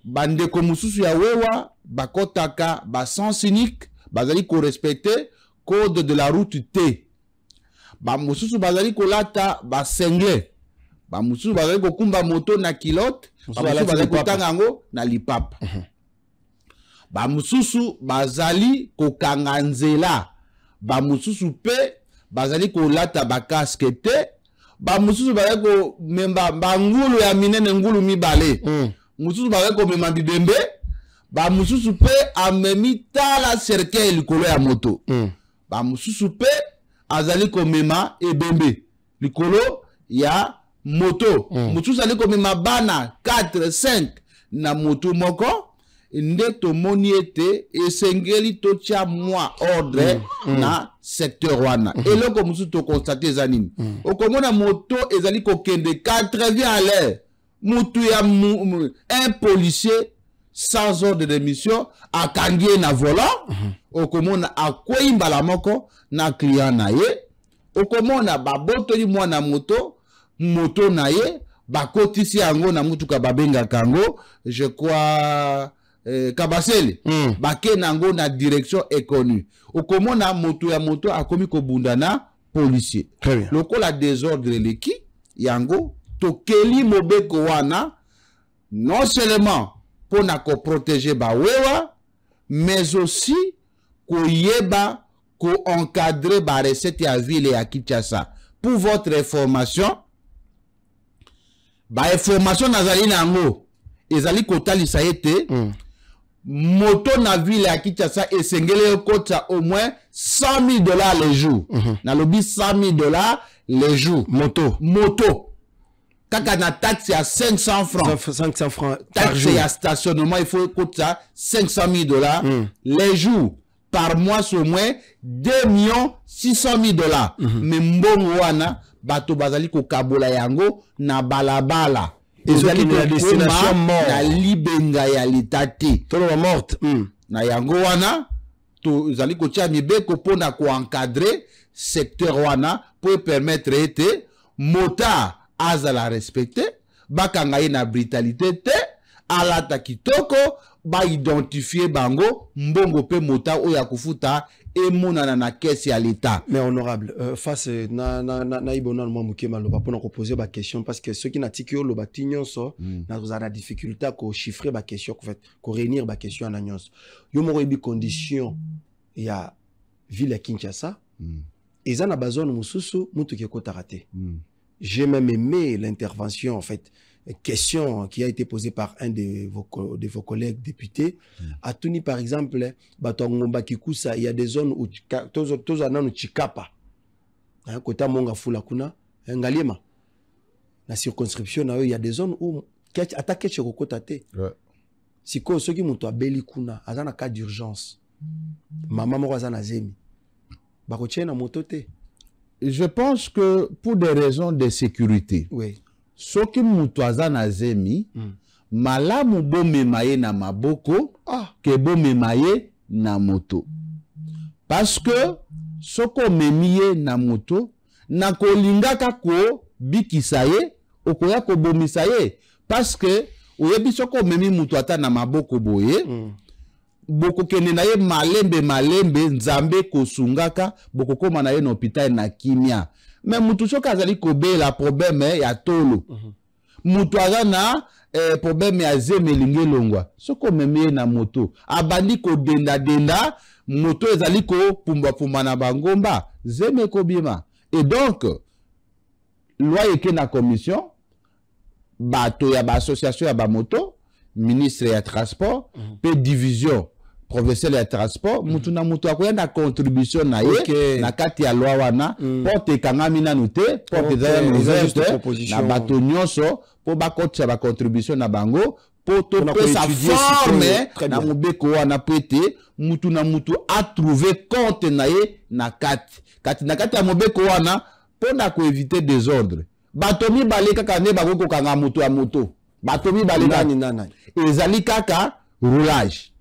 bandeko mususu ya wewa bakotaka ba sens unique bazali ko respecter code de la route T ba mususu bazali kolata ba sengle ba mususu bazali kokumba moto na kilote ba mususu bazali kotanga yango na lipapa ba mususu bazali kokanga nzela ba mususu pe bazali kolata ba casque te ba mususu bazali ko memba bangulu ya minene ngulu mibale mususu bazali ko mema bibembe ba mususu pe amemi tala cercueil likolo ya moto ba mususu pe azali ko mema ebembe likolo ya moto mususu azali ko mema bana 4 5 na moto moko nde tomoni ete esengeli totia mwa ordre na secteur wana. Eloko mosusu tokonstate eza nini? Okomona moto ezali kokende 80 à l'heure. Mutu ya un policier sans ordre de mission akangie na volant. Okomona akwei mbala moko na client na ye. Okomona babotoli mwana moto na ye bakotisi yango na mutuka babenga kango je crois Kabasele bake nango na direction inconnue. Okomona moto ya moto akomi kobunda na policier. Lokola désordre leki yango tokeli mobeko wana non seulement pour na ko protéger ba wewa mais aussi ko yeba ko encadrer ba recette ya ville ya Kinshasa. Pour votre information, ba information nazali nango ezali kotalisa ete moto na ville ya Kinshasa esengele kota au moins $100,000 le jour. Na lobi $100,000 le jour. Moto. Kaka na taxe à 500 francs. 500 francs. Taxe à stationnement, il faut kota $500,000 les jours. Par mois, c'est au moins $2,600,000. Mais mbongo wana bato bazali ko kabola yango na balabala. Ezali na destination mort. Na libenga ya litati. Tolo morte. Na yango wana to zali ko tia mibeko pona ko encadrer secteur wana pour permettre ete mota azala respecter bakanga ye na brutalité te alata kitoko ba identifier bango mbongo pe mota oya kufuta emonana na caisse ya l'état. Mais honorable, face na ibona mo mukema loba pona ko poser ba question parce que ceux qui n'atiki yo loba tinyonso na za difficulté ko chiffrer ba question en fait, ko réunir ba question na nyonso. Yo mo rebi condition ya ville ya Kinshasa. Eza na bazone mususu mutu ki ko tarate. J'ai même aimé l'intervention, en fait, question qui a été posée par un de vos collègues députés. À Tuni, par exemple, il y a des zones où tous en Chikapa, côté Monga Fulakuna, Ngalema. La circonscription, il y a des zones où attaquer chez Rokotate. Si ceux qui m'ont abeli kuna, à un cas d'urgence, maman Morazana Zemi, Barotienne à mototé. Je pense que pour des raisons de sécurité, ce qui mutwaza na zemi, malamu bo memaye na maboko, ke bo memaye na moto. Parce que ce qu'on memiye na moto, na kolingaka ko bikisaye, okoya ko bomisaye. Parce que oyebi ce qu'on memi mutwata na maboko boye, boko kene na ye malembe nzambe kosungaka boko koma na ye na hôpital na kimia mais mutu soka azali kobela problème ya tolo mutu aza na problème ya zeme linge longwa soko meme na moto abandi ko denda moto ezali ko pumba na bangomba zeme ko bima et donc loi eke na commission bato ya ba association ya ba moto ministre ya transport pe division professeur ya transport mutu na mutu akoyenda contribution na ye na kati ya loi wana porte kangami nanu te porte za na bato nyonso po bakotisa ba contribution na bango po to pesa forme na mobeko wana pete mutu na mutu a trouver compte na ye na kati ya mobeko wana po na ko éviter désordre bato mibale kaka ne bakoko kanga mutu ya moto bato mibale nani ezali kaka roulage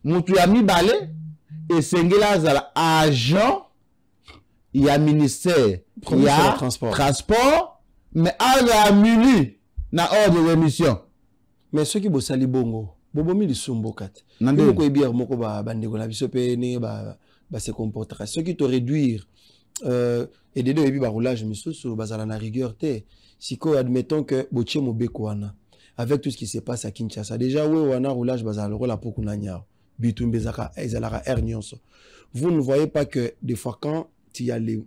mutu ya mibale esengela azala agent ya ministère ya transport mais ala muni na ordre de mission mais ceux qui bosali bongo bobomi lisumbo kati nande ko ebier moko ba bandeko na biso pe ne ba se comportera ceux qui te réduire et de ebi ba roulage misusu bazala na rigueur te siko admettons que botie mobeko wana avec tout ce qui se passe à Kinshasa déjà we wana roulage bazala rola pokuna nyao bitumbezaka ezalaka air nyonso. Vous ne voyez pas que des fois quand il y a les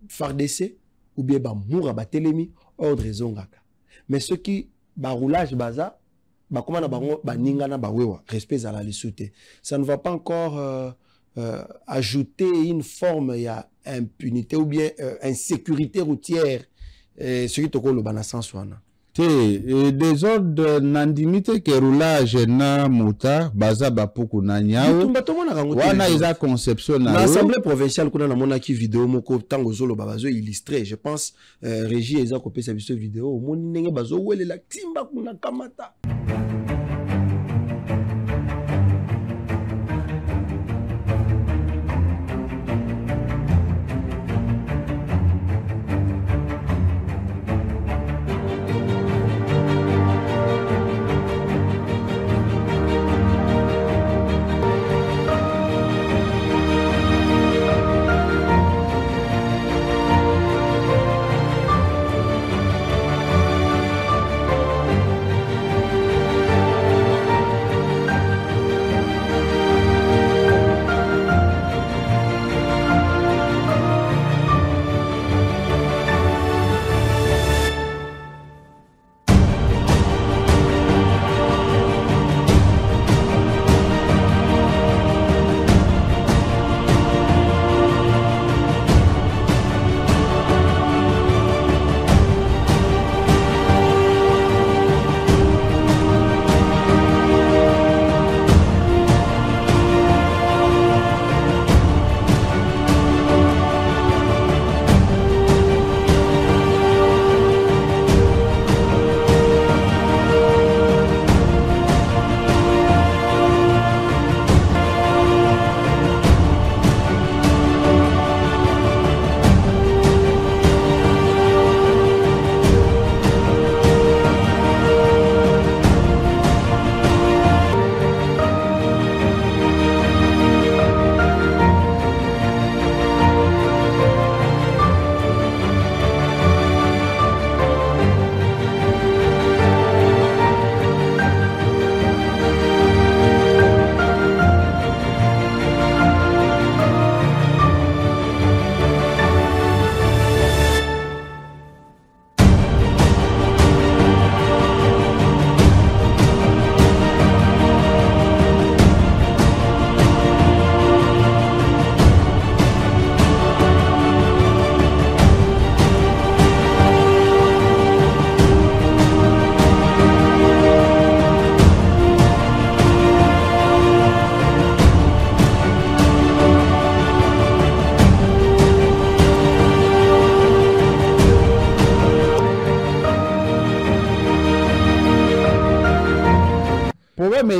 FARDC ou bien ba moura ba telemi ordre zongaka mais ceux qui ba roulage baza ba comment na bango ba ningana ba wewa respect à la lisute ça ne va pas encore ajouter une forme ya impunité ou bien insécurité routière ce qui toko lo bana sens wana te désordre nandimite ke roulage na mota baza bapuku na nyao wana eza conception na l'Assemblée provinciale kuna na mona ki vidéo moko tango zolo bazo illustrer je pense régie eza kopesa biso vidéo moni ndenge bazo welela timba kuna kamata.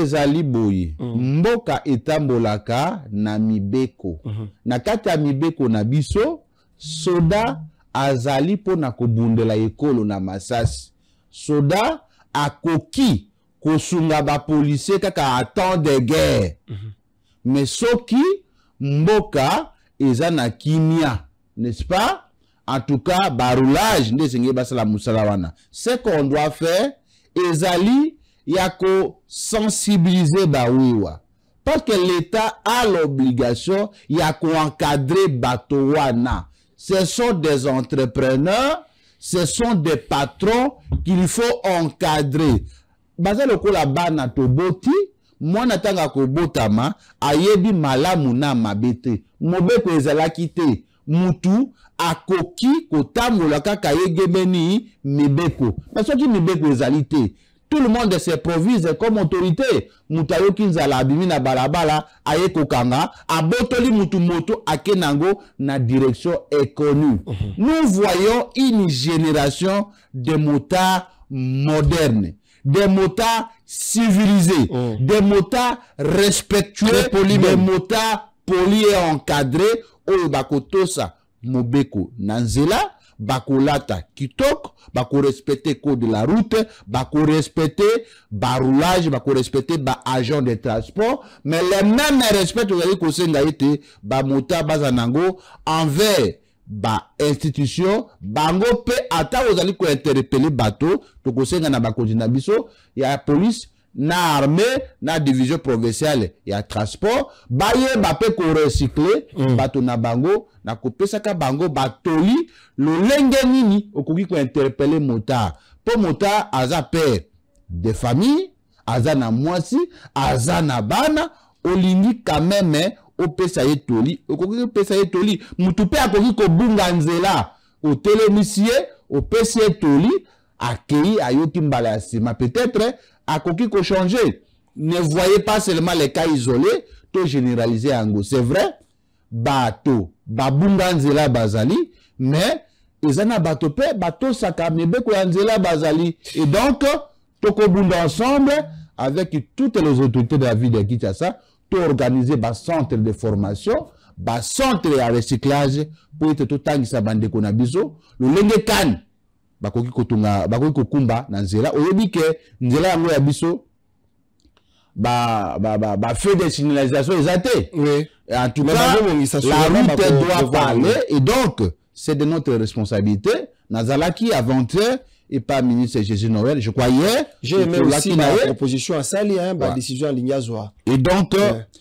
ezali boye mboka etambolaka na mibeko na kati ya mibeko na biso soda azali pona kobundela ekolo na masasi soda akoki kosunga ba policier kaka à temps de guerre mais soki mboka eza na kimia n'est-ce pas en tout cas baroulage ndesenge basala musala wana ce qu'on doit faire ezali yako sensibiliser bawiwa parce que l'État a l'obligation yako encadrer batowana. Ce sont des entrepreneurs, ce sont des patrons qu'il faut encadrer. Baza lokola bana toboti mwana tanga kobotama ayebi malamu na mabete mobeko ezalaki te mutu akoki kotambola kaka yegemeni mibeko parce que mibeko ezali te. Tout le monde s'improvise comme autorité. Mutayoki nzala abimi na balabala aye kokanga abotoli mutu moto akenango na direction inconnue. Nous voyons une génération de motards modernes, des motards civilisés, des motards respectueux, des motards polis et encadrés. Oyo bakotosa mobeko nanzela. Bako lata kitoko, bako respecter code de la route, bako respecter baroulage, bako respecter ba agent de transport, mais les mêmes respect que kosenga ete ba mota bazanango envers ba institution bango pe ata ozali ko interpeller bateau to kosenga na bakonzi na biso ya police na armée na division provinciale ya transport baye bape ko recycler bato na bango na kopesaka bango batoli lolenge nini okoki ko interpeller motard po motard aza père de famille aza na mwasi aza na bana olingi quand même opesa ye toli okoki opesa ye toli mutu pe akoki ko bunga nzela otelemisie opesa ye toli accueilli à Yokimbala Sima. Peut-être à Koki ko changer. Ne voyez pas seulement les cas isolés, tout généralisé en go. C'est vrai, bato, babunganzela bazali, mais ils en a bato pe, bato sakamebe koyanzela bazali. Et donc, toko bunda ensemble, avec toutes les autorités de la ville de Kinshasa, tout organiser un centre de formation, un centre de recyclage, pour être tout temps qui s'abandonne qu'on a biso, le lenge kan, bakoki kotunga, bakoki kokumba, nanzela, oyebi ke, nzela yango ya biso, fait des signalisations exactes. Oui. En tout cas, la route doit parler et donc, c'est de notre responsabilité. Nazalaki avant-hier et pas ministre Jésus Noël, je crois hier. J'ai aimé aussi la proposition à Sali, la décision en ligne à Zoa. Et donc,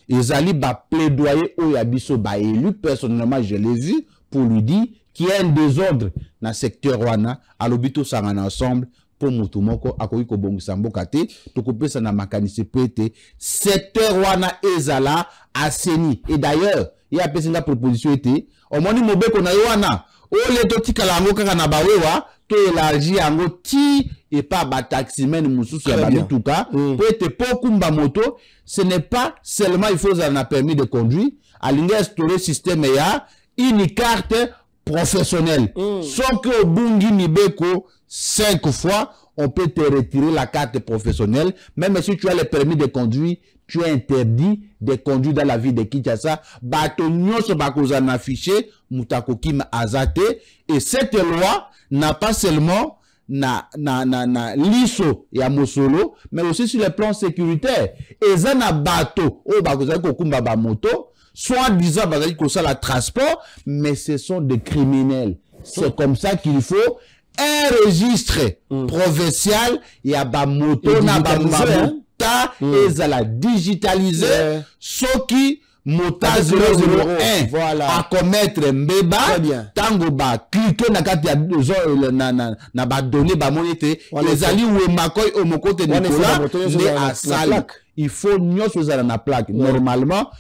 ils allaient plaidoyer au Yabiso, élu, personnellement, je l'ai vu, pour lui dire qu'il y a un désordre dans le secteur Wana, à l'obito Sangana ensemble, pour Moutoumoko, à Koiko Bongisambo Kate, to couper ça na makanisi pété, secteur Wana Ezala, Aseni. Et d'ailleurs, il y a une proposition était, au moment où Mobeko na Wana, au lieu de Tikalango Kanabawewa, to élargi ango ti et pas bataximen Moussous ya Babituka, pour être Pokumba moto, ce n'est pas seulement il faut un permis de conduire, à l'instaurer système ya, une carte professionnelle. Sauf que au Bungi Nibeko, 5 fois, on peut te retirer la carte professionnelle. Même si tu as le permis de conduire, tu es interdit de conduire dans la ville de Kinshasa. Bato nyonso bakozana affiché, mutakokim azate. Et cette loi n'a pas seulement liso ya mosolo, mais aussi sur le plan sécuritaire. Et zana bato, oh bakozana kokumba ba moto, soit disant bazali ko ça la transport, mais ce sont des criminels. C'est comme ça qu'il faut un registre provincial, il y a ba moto na ba mabuta et ça la digitaliser, ce qui mota 001 voilà. À commettre mbeba tango ba cliquer na carte ya na ba donner ba monete les ali ou makoy au mokote Nicolas mais à salle il faut nyos aux na plaque normalement.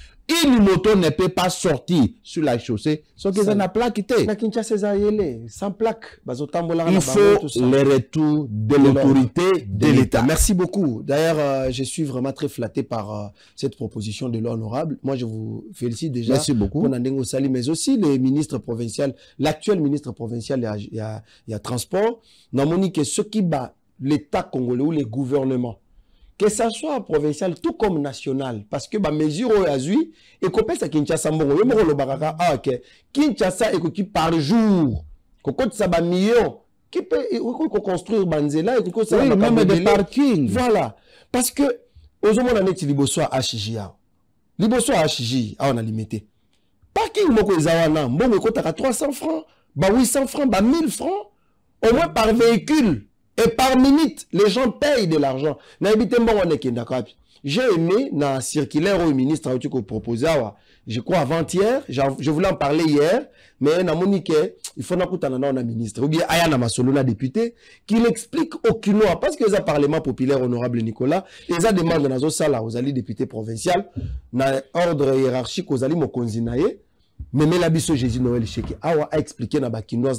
Une moto ne peut pas sortir sur la chaussée sans qu'ils aient une plaque. Sans plaque. Il faut le retour de l'autorité de l'État. Merci beaucoup. D'ailleurs, je suis vraiment très flatté par cette proposition de l'honorable. Moi, je vous félicite déjà. Merci beaucoup. Mais aussi les ministres provinciaux, l'actuel ministre provincial, il y a transport. Namoni que ce qui bat l'État congolais ou les gouvernements, que ça soit provincial tout comme national, parce que ma mesure au Azui et qu'on pense à Kinshasa mbongo le baraka que Kinshasa et qui par jour qu'on ça ba million qui peut construire banzela et qu'on ça même des parkings voilà parce que aux hommes on a net liboso HJ liboso HJ on a limité parking moko ezawana mbongo ko taka 300 francs ba 800 francs ba 1000 francs au moins par véhicule. Et par minute, les gens payent de l'argent. J'ai aimé, dans la circulaire au ministre qui a proposé, je crois avant-hier, je voulais en parler hier, mais il faut un ministre, ou bien Ayana Masolo, député, qui l'explique aucunement, parce que les parlement populaire honorable Nicolas, ils ont demandé dans sala aux alliés députés provinciaux, dans ordre hiérarchique aux alliés Mokonzinaye, mais la biso Jésus Noël Cheke, a expliqué dans Bakinois,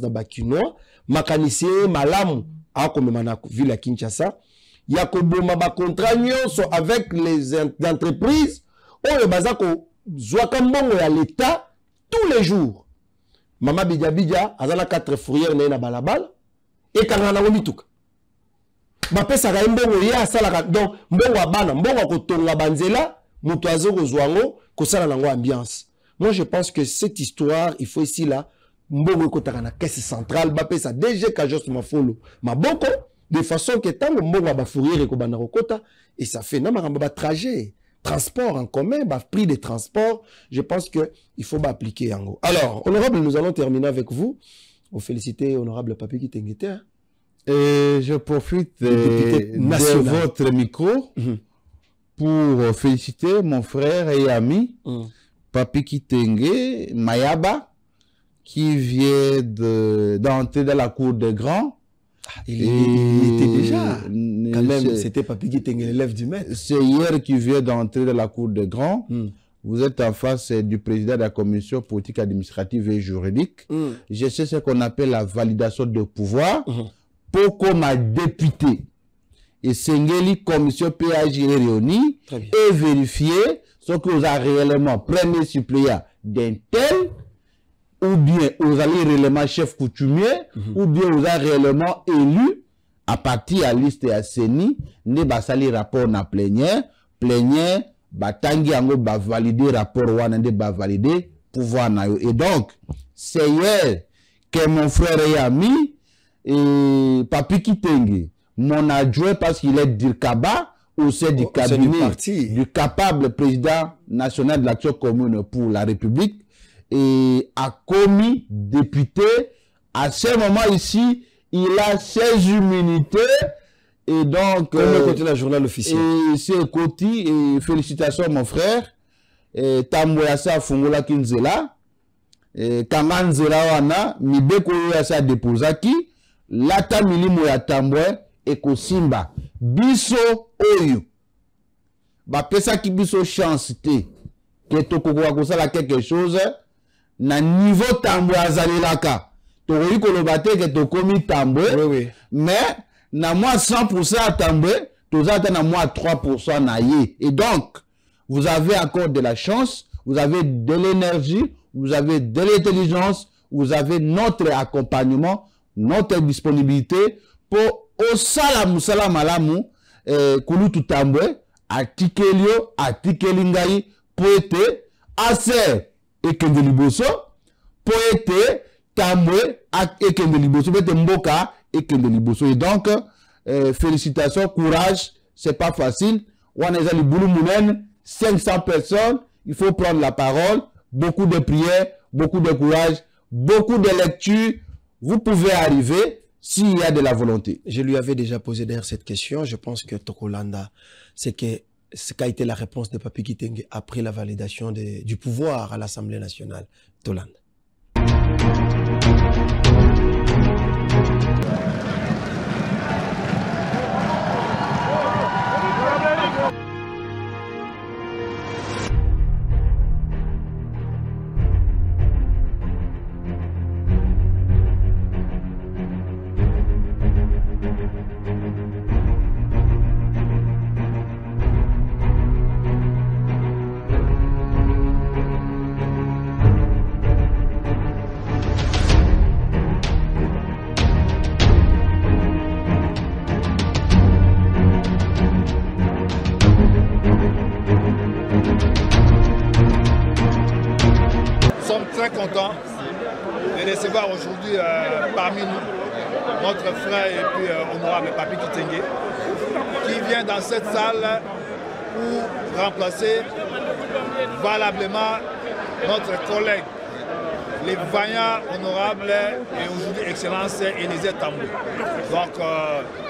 mécanicien, malamu, comme la ville à Kinshasa, il y a un contrat avec les entreprises, on le basa ko Zouakambongo à l'État tous les jours. Mama Bidja Bidja, azala 4 fourrières na balabal, et kangana womituka. Bape sa mbongo ya sala donc mbongo abana, mbongo kotonga banzela, mutu azoko zwango, ko sala nango ambiance. Moi je pense que cette histoire, il faut ici là mbongo kotaka na caisse centrale bape sa DG Kajos Mafolo maboko de façon que tant mbongo ba fourrière ko bana kota et ça fait na makambo ba trajet transport en commun ba prix de transport je pense que il faut ba appliquer yango. Alors honorable, nous allons terminer avec vous. On félicite honorable Papi Kitengete et je profite de votre micro pour féliciter mon frère et ami Papi Kitenge Mayaba qui vient d'entrer dans la cour des grands. Il était déjà, quand même, c'était Papi Kitenge, l'élève du maître. C'est hier qu'il vient d'entrer dans la cour des grands. Vous êtes en face du président de la commission politique administrative et juridique. Je sais ce qu'on appelle la validation de pouvoir. pour comme député. Et Sengeli, commission PAJ est réunie et vérifier ce que vous avez réellement premier suppléant d'un tel, ou bien vous avez réellement chef coutumier, ou bien vous avez réellement élu à partir de la liste à CENI, ne basali rapport na plénière, batangi ango ba valider rapport wana ne ba valider pouvoir na yo. Et donc, c'est hier que mon frère et ami, Papi Kitenge, mon adjoint parce qu'il est d'Irkaba, au sein du cabinet du capable président national de l'action commune pour la République, et a commis député. À ce moment ici, il a ses immunités. Et donc, côté la journal officiel. C'est côté, et félicitations mon frère. Tamboyasa Fungola Kinzela. Kanganzela wana, Mibeko Yasa Depozaki. Lata milimo ya Tambwe, Eko Simba. Biso Oyo. Ba pesa ki biso chance te. Que toko kwa kosala quelque chose. Na niveau Tambwe azalelaka. Toko yi kolobate ke toko mi Tambwe. Mais, na moi 100% à Tambwe, tous à na moi 3% na ye. Et donc, vous avez encore de la chance, vous avez de l'énergie, vous avez de l'intelligence, vous avez notre accompagnement, notre disponibilité pour au salam malamu kulutu Tambwe, atikelio, atikelingai, poete, aser, ekendeliboso, poete, Tambwe, ekendeliboso, poete mboka, et donc, félicitations, courage, c'est pas facile. On est allé boulou mounen, 500 personnes, il faut prendre la parole, beaucoup de prières, beaucoup de courage, beaucoup de lectures. Vous pouvez arriver s'il y a de la volonté. Je lui avais déjà posé d'ailleurs cette question. Je pense que Tokolanda, c'est que ce qu'a été la réponse de Papi Kitenge après la validation du pouvoir à l'Assemblée nationale. Tolanda. Content de recevoir aujourd'hui parmi nous notre frère et puis honorable Papi Kitenge qui vient dans cette salle pour remplacer valablement notre collègue, les vaillants honorables et aujourd'hui excellence Élisée Tambwe. Donc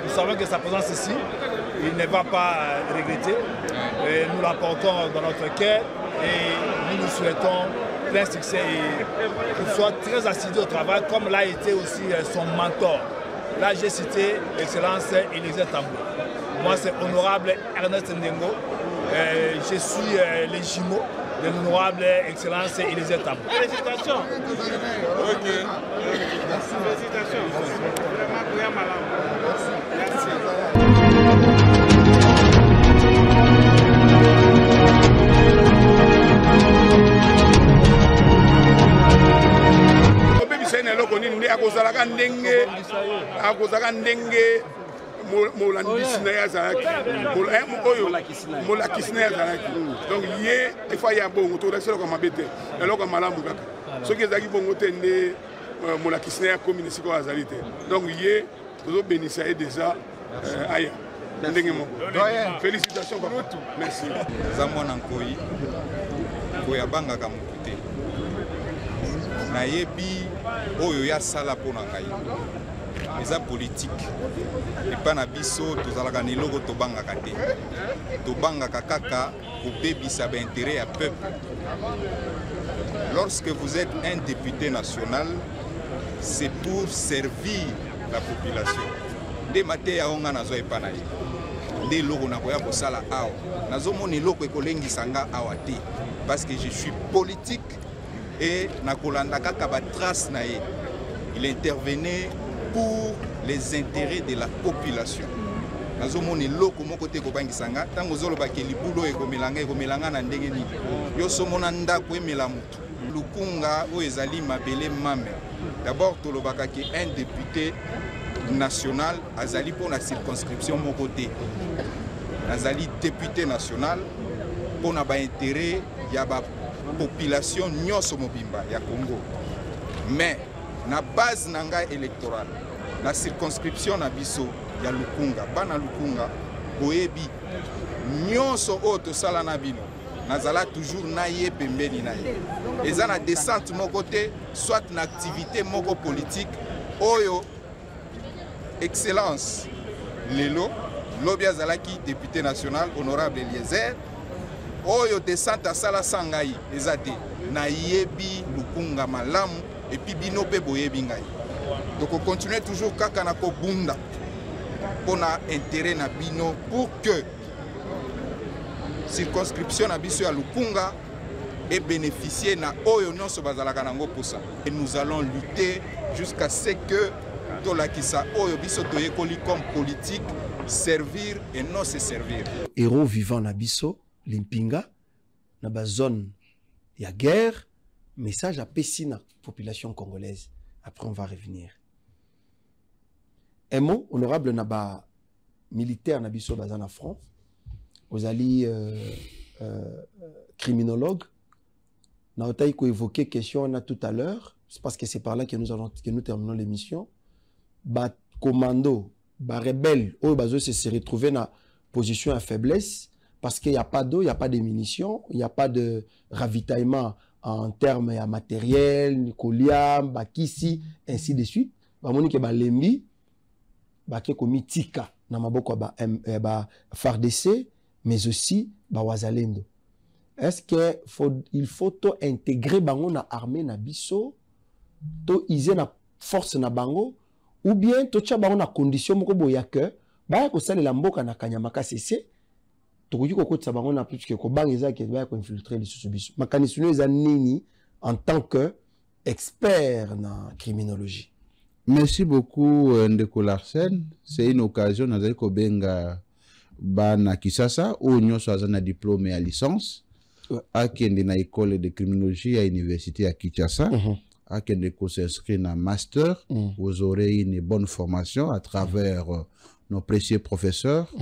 nous savons que sa présence ici, il ne va pas regretter. Et nous l'apportons dans notre cœur et nous nous souhaitons plein succès et qu'il soit très assidu au travail comme l'a été aussi son mentor. Là j'ai cité l'excellence Élisée Tambwe. Moi c'est honorable Ernest Ndengo. Je suis les jumeaux de l'honorable excellence Élisée Tambwe. Félicitations. Ok. Félicitations. Vraiment bien malin. Merci. akozaka ndenge molandisi na ye azalaki molakisi na ye azalaki donc ye efa ya bongo tolakisi eloko mabe te eloko ya malamu kaka soki ezalaki bongo te nde molakisi na ye akomi na esika oyo azali te donc ye tozobénisa ye déjà aya ndenge moko félicitations papa merci eza mwana nkoi nkoi abangaka motu te nayebi oyo ya sala pona ngai eza politique epa na biso tozalaka na eloko tobangaka te tobangaka kaka kobebisa baintérêt ya peuple. Lorsque vous êtes un député national, c'est pour servir la population. Nde mate ya onga nazo epa na ye nde eloko nakoya kosala awa nazomona eloko ekolengisa nga awa te parce que je suis politique et nakolanda kaka batrace na ye. Il intervenait pour les intérêts de la population. Nazomoni loko moko te kobangisanga tango zoloba ke libulo ekomelanga na ndenge nini yo somona ndako emela mutu lukunga o ezali mabele mame. D'abord tolobaka ke un député national azali pour la circonscription moko te. Azali député national pour na ba intérêt ya ba population nyonso mobimba ya Congo. Mais na base nanga électorale la circonscription na biso ya Lukunga bana Lukunga boyebi nyonso oto sala na bino nazala toujours na ye pembeni na ye eza na descente moko te soit na activité moko politique oyo excellence lelo lobi azalaki député national honorable Eliezer oyo descente asala sangai eza te na yebi Lukunga malamu et puis bino pe boyebi ngai. Donc on continue toujours kaka na ko bunda pour na intérêt na bino pour que circonscription na biso ya Lukunga et bénéficier na oyo nyonso bazalaka nango posa. Et nous allons lutter jusqu'à ce que tolakisa oyo biso toyekoli comme politique servir et non se servir. Héros vivant na biso limpinga na ba zone ya guerre. Message à Pessina, population congolaise. Après, on va revenir. Un mot, honorable Naba, militaire Nabiso Bazana Front, aux alliés criminologues, n'a pas évoqué question tout à l'heure, c'est parce que c'est par là que nous terminons l'émission. Ba commando, ba rebelle, au bazo se retrouver dans position à faiblesse, parce qu'il n'y a pas d'eau, il n'y a pas de munitions, il n'y a pas de ravitaillement en termes de matériel, Koliam, Bakisi, ainsi de suite. Bamonike Balembi, Bakekomi Tika, Namaboko FARDC, mais aussi Wazalendo. Est-ce qu'il faut intégrer Bango na armée na biso, to iser na force na Bango, ou bien to tcha Bango na condition moko boya que, ba ko sale la mboka na Kanyamaka CC, en tant qu'expert en criminologie. Merci beaucoup, Ndeko Larsen. C'est une occasion, nous allons benga bana Kisasa, où nous avons un diplôme et à licence, à qui est na école de criminologie à l'université à Kinshasa, à qui est s'inscrit dans master, vous aurez une bonne formation à travers nos précieux professeurs.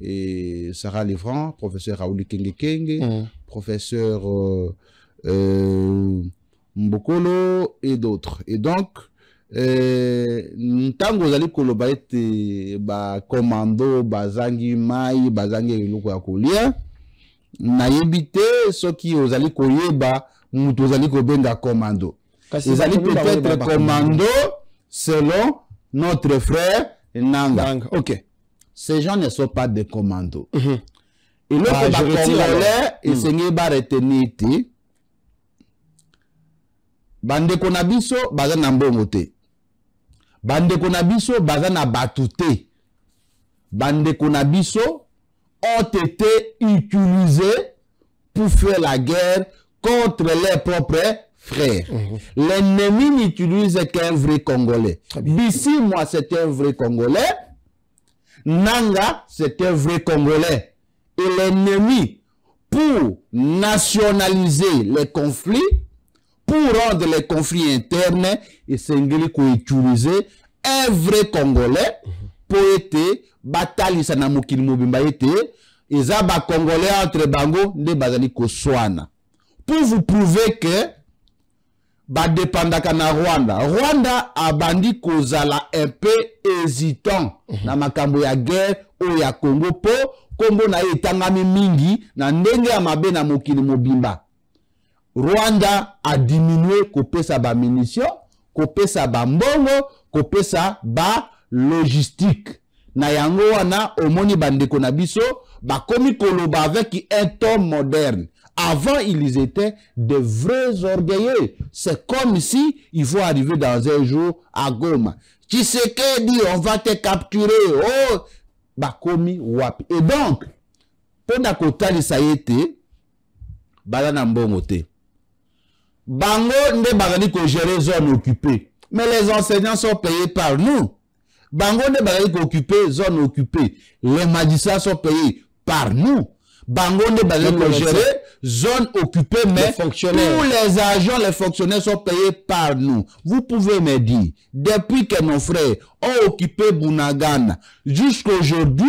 Et Sarah Livran, professeur Raouli Kenge, professeur Mbokolo et d'autres. Et donc, tant que vous allez collaborer ba commando, bazangi mai, bazangi luko ya kolia, na yebite ce qui vous allez koyer ba mutu vous allez kobenga commando. Vous allez peut-être commando selon notre frère Nanga. Ok. Ces gens ne sont pas des commandos. Et l'autre Congolais, et c'est ba retenir te. Bande konabiso, baza na mbongo te. Bande konabiso, baza na batu te. Bande konabiso ont été utilisés pour faire la guerre contre leurs propres frères. L'ennemi n'utilise qu'un vrai Congolais. D'ici, moi, c'est un vrai Congolais. Nanga, c'est un vrai Congolais. Et l'ennemi, pour nationaliser les conflits, pour rendre les conflits internes, et c'est utiliser un vrai Congolais pour être bataille sana mokili mobimba été et ça ba Congolais entre bango ne bazali ko swana. Pour vous prouver que ba dépendaka na Rwanda a bandi kozala un peu hésitant na makambo ya guerre o ya Congo po kombo na etangami mingi na ndenge ya mabe na mokili mobimba. Rwanda a diminué kopesa ba munitions, kopesa ba mbongo, kopesa ba logistique. Na yango wana omoni bandeko na biso ba komi koloba avec un ton moderne. Avant, ils étaient de vrais orgueilleux. C'est comme si il faut arriver dans un jour à Goma. Tshisekedi, on va te capturer. Oh, bakomi wapi. Et donc, pendant que tali ça y était, balana mbongo te. Bango ne bagani ko gérer zone occupée. Mais les enseignants sont payés par nous. Bango ne bazali occupé, zone occupée. Les magistrats sont payés par nous. Bango ne bazali gérer, zone occupée, mais tous les agents, les fonctionnaires sont payés par nous. Vous pouvez me dire, depuis que nos frères ont occupé Bunagana jusqu'à aujourd'hui,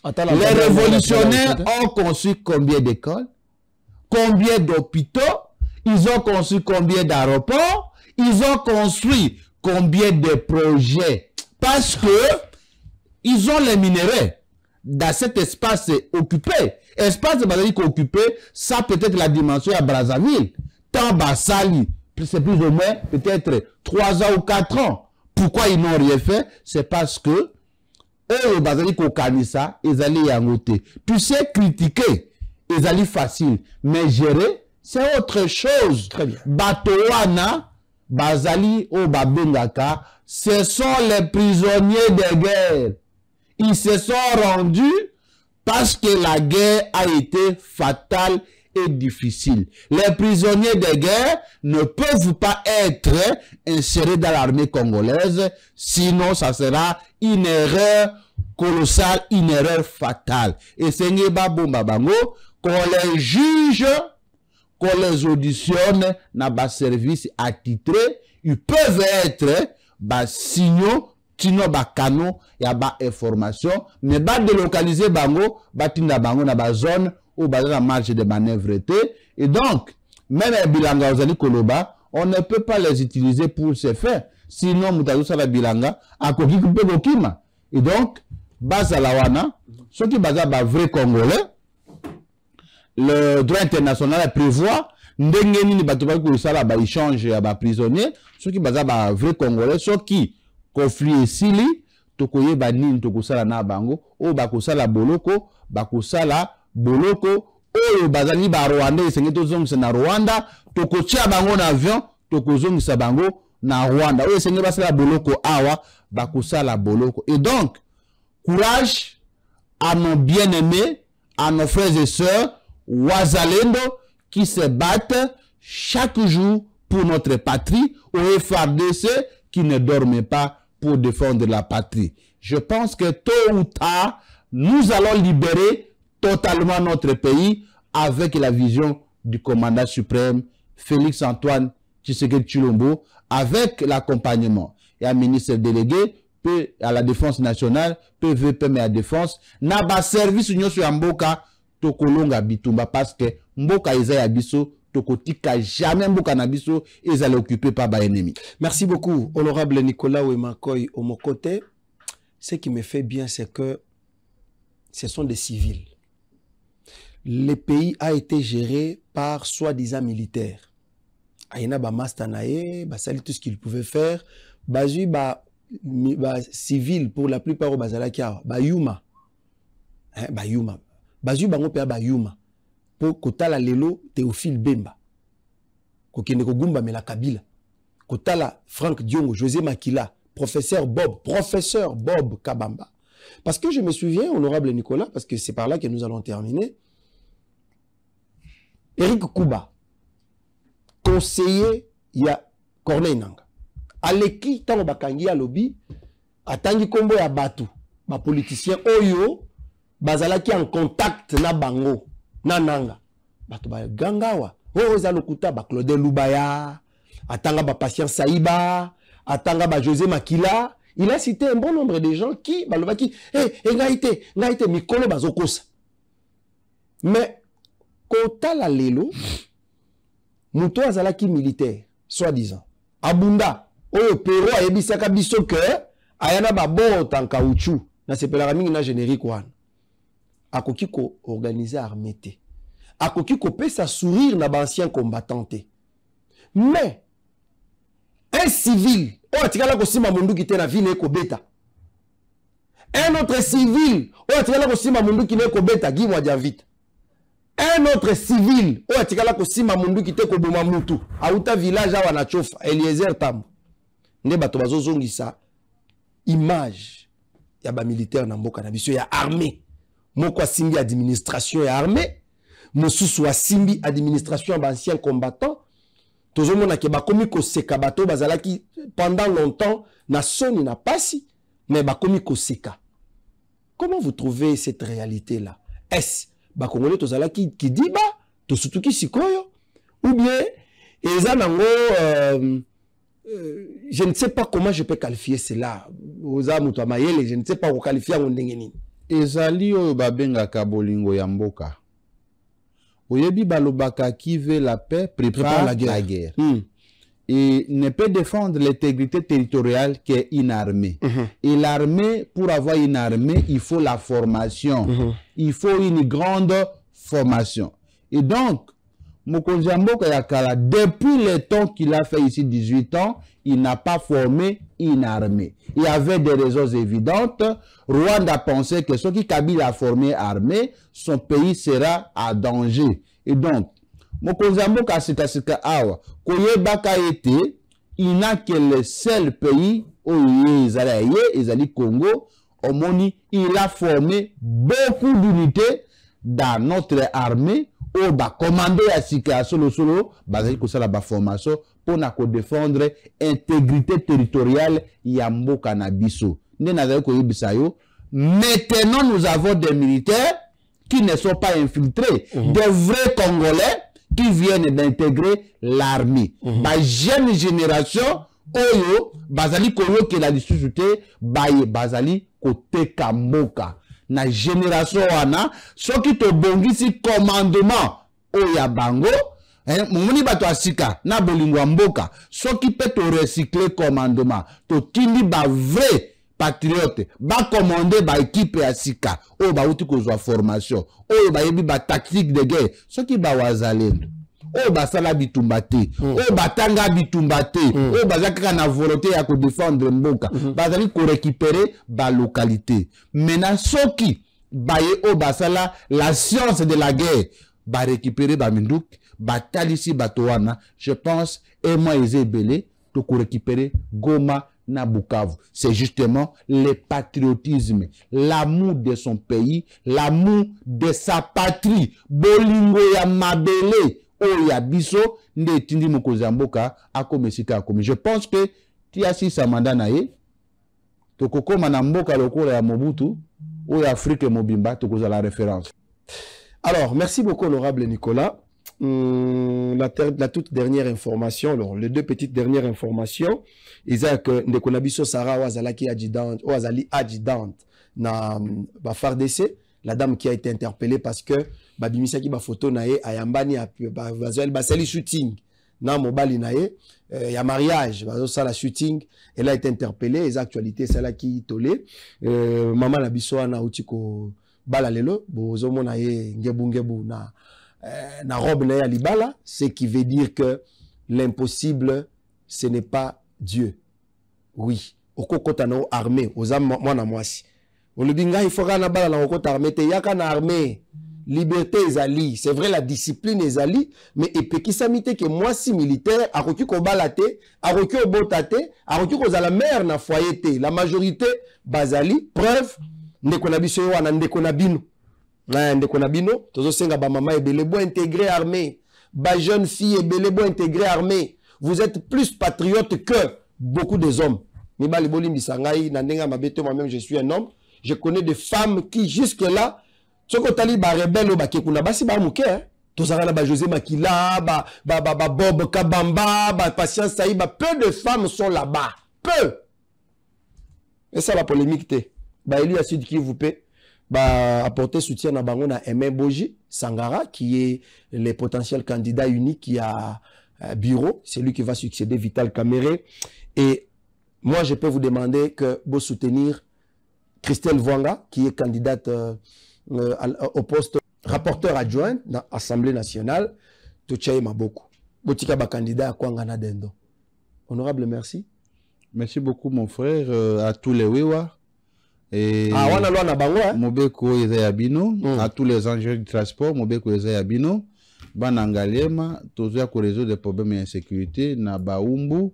les révolutionnaires ont construit combien d'écoles, combien d'hôpitaux, ils ont construit combien d'aéroports, ils ont construit combien de projets, parce que ils ont les minéraux dans cet espace occupé. Espace occupé, ça peut être la dimension à Brazzaville. Tant Bassali, c'est plus ou moins peut-être 3 ans ou 4 ans. Pourquoi ils n'ont rien fait? C'est parce que eux, Bazali Kokanisa, ils allaient y angoter. Tu sais, critiquer, ils allaient facile. Mais gérer, c'est autre chose. Très bien. Batowana, Bazali ou Babengaka, ce sont les prisonniers de guerre. Ils se sont rendus parce que la guerre a été fatale et difficile. Les prisonniers de guerre ne peuvent pas être insérés dans l'armée congolaise, sinon ça sera une erreur colossale, une erreur fatale. Et c'est Babango qu'on les juge, qu'on les auditionne dans bas service attitré, ils peuvent être signaux, tino bakano ya ba information, mais ba délocaliser bango, batinda bango na ba zone ou ba la marge de manœuvre. Et donc, même les bilanga ozali koloba, on ne peut pas les utiliser pour ce faire. Sinon, mutazo sala bilanga, akoki kupe kokima. Et donc, baza la wana, ceux qui baza ba vrai Congolais, le droit international prévoit ndenge nini bato ba ko sala ba échange ya ba prisonniers, ceux qui baza ba vrai Congolais, ceux qui conflit esili tokoye banini tokosala na bango o bakosala boloko oyo bazali ba Rwanda esenge tozongisa na Rwanda tokotia bango na avion tokozongisa bango na Rwanda oyo esenge basala boloko awa bakosala boloko. Et donc courage à nos bien-aimés, à nos frères et sœurs wazalendo qui se battent chaque jour pour notre patrie, au FARDC qui ne dorment pas pour défendre la patrie. Je pense que tôt ou tard, nous allons libérer totalement notre pays avec la vision du commandant suprême Félix Antoine Tshisekedi Tshilombo, avec l'accompagnement. Et un ministre délégué à la défense nationale, PVP à la défense, n'a pas service union sur Mboka, tokolonga bitumba, parce que Mboka Isaiah Bisso, tokotika jamais Mboka Nabiso, ils allaient occuper par les ennemis. Merci beaucoup, honorable Nicolas Ouemakoy Omokote. Ce qui me fait bien, c'est que ce sont des civils. Le pays a été géré par soi-disant militaires. Aïna ba mastanae, ba sali tout ce qu'ils pouvaient faire. Bazu ba civil pour la plupart au bazalakia, ba yuma. Hein, ba yuma. Bazu bango pe ba yuma. Pour kotala lelo Théophile Bemba. Kokende kogumba mela Kabila. Kotala Franck Diongo, José Makila, professeur Bob Kabamba. Parce que je me souviens, honorable Nicolas, parce que c'est par là que nous allons terminer. Eric Kouba, conseiller, il y a Corneille Nanga. Aleki, tango bakangi ya lobby, atangi kombo ya batu, ba politicien oyo, bazalaki en contact na bango, na nanga. Batu ba gangawa, oza lokuta ba Claude Lubaya, atanga ba Patient Saïba, atanga ba José Makila. Il a cité un bon nombre de gens qui, balobaki, ngaite, mikolo bazokosa. Mais, kota la lelo, muto azalaki militaire, soi-disant. Abunda, oyo pero ayebisaka biso que, ayana babo en caoutchouc, na sepelaka mingi na générique wana. Akoki ko organiser armée te. Akoki ko pesa sourire na ba ancien combattant te. Mais, un civil, un autre civil, un autre civil, auta village awa chofa, Eliezer Tambo. Ne bato bazozongisa image ya ba militaire na mboka na biso ya armée. Moko asimbi administration ya armée, mosusu asimbi administration ya ba ancien combattant. Tozomona ke bakomi ko seka bato bazalaki pendant longtemps, na soni na pasi, mais bakomi koseka. Comment vous trouvez cette réalité-là? Est-ce ba Congolais tozala qui dit ba to surtout qui sikoyo ou bien je ne sais pas comment je peux qualifier cela. Je ne sais pas comment qualifier ngondengeni. Ezali oyo babengaka bolingo ya mboka. Oyebi balobaka qui veut la paix prépare la guerre. Et ne peut défendre l'intégrité territoriale qu'une armée. Et l'armée, pour avoir une armée, il faut la formation. Il faut une grande formation. Et donc, Mokonzi Mboka Yakala, depuis le temps qu'il a fait ici 18 ans, il n'a pas formé une armée. Il y avait des raisons évidentes. Rwanda pensait que ce qui Kabila a formé armée, son pays sera à danger. Et donc, Mokonzi Mboka Sika Awa, Koyebaka été, il n'a que le seul pays où il Congo, au Moni, il a formé beaucoup d'unités dans notre armée. Ou ba commandé à Sika solo basé ko sala ba formation pour na ko défendre intégrité territoriale ya mboka na biso. Maintenant nous avons des militaires qui ne sont pas infiltrés, des vrais Congolais qui viennent d'intégrer l'armée. Ba jeune génération oyo bazali koyo ke la discuté baye bazali côté kamboka. Na génération wana soki to bongisi commandement oya bango mumuni bato asika na bolingo mboka soki pe to recycler commandement to tindi ba vrai patriote ba commander ba équipe asika o ba uti kozwa formation o ba yebi ba tactique de guerre soki ba wazalendo o ba sala bitumbate o batanga bitumbate o bazaka na volonté ya ko défendre mboka bazali ko récupérer ba localité maintenant soki baye o basala la science de la guerre ba récupérer ba minduk ba talisi batowana je pense et moi ezebele to ko récupérer Goma na Bukavu. C'est justement le patriotisme, l'amour de son pays, l'amour de sa patrie. Bolingo ya mabele o ya biso nde tindi Mokonzi Mboka akomesika akomi. Je pense que tiasi samanda na ye to kokoma na mboka lokola ya Mobutu ou ya Afrique mobimba to koza la référence. Alors, merci beaucoup honorable Nicolas. La toute dernière information, alors les deux petites dernières informations, Isaac Ndekonabiso Sarah Wazalaki adjudante na FARDC, la dame qui a été interpellée parce que Babimisaki ba photo nae ayambani basali shooting na mobali nae ya mariage ça la shooting, elle a été interpellée, les actualités c'est là qui tolé maman na biso na utiko bala lelo bozo mona ye ngebu na robe na ya libala, ce qui veut dire que l'impossible ce n'est pas Dieu. Oui, okokota na armée oza mwana mwasi olubinga ifora na bala na okota armée te yaka na armée liberté ezali, c'est vrai la discipline ezali, mais epekisa mite que mwasi militaire akoki ko balate akoki obota te akoki ko la mère na foyer te, la majorité bazali preuve ndeko na biso wana ndeko na bino ndeko na bino tozo senga ba mama ebele bo intégrer armée, ba jeune fille ebele bo intégrer armée. Vous êtes plus patriote que beaucoup des hommes. Mibali bolimbi sangai na ndenga mabeto, moi-même je suis un homme, je connais des femmes qui jusque là soko tali ba rebelle ba kekuna basi ba muke tozala ba José Makila ba Bob Kabamba ba Patience Saïba, peu de femmes sont là-bas, peu. Et ça la polémique te ba Eli Sud qui vous paie apporter soutien à Bango na Aimé Boji Sangara qui est le potentiel candidat unique qui a bureau, c'est lui qui va succéder Vital Kamere. Et moi je peux vous demander que vous soutenir Christelle Vwanga qui est candidate au poste rapporteur adjoint dans l'Assemblée nationale. Touchaye Maboko botika ba candidat à Kwangana Dendo. Honorable, merci. Merci beaucoup mon frère, à tous les Wewa. Et Mobeko Yabino, à tous les enjeux du transport, Mobeko Yabino, Banangalema, Tozoya ko résoudre des problèmes d'insécurité, na Baumbu,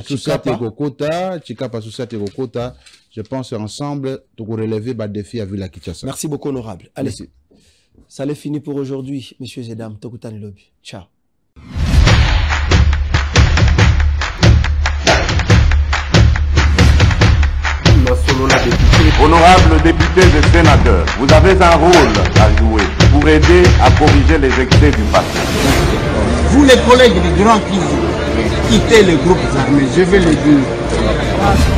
Soussate Kokota, Chikapa Soussate Kokota, je pense ensemble, tu peux relever les défis à Villa Kinshasa. Merci beaucoup, honorable. Allez, merci. Ça l'est fini pour aujourd'hui, messieurs et dames. Tokutan Lobby. Ciao. Vous avez un rôle à jouer pour aider à corriger les excès du passé. Vous les collègues du Grand Kivu, quittez les groupes armés, je vais le dire.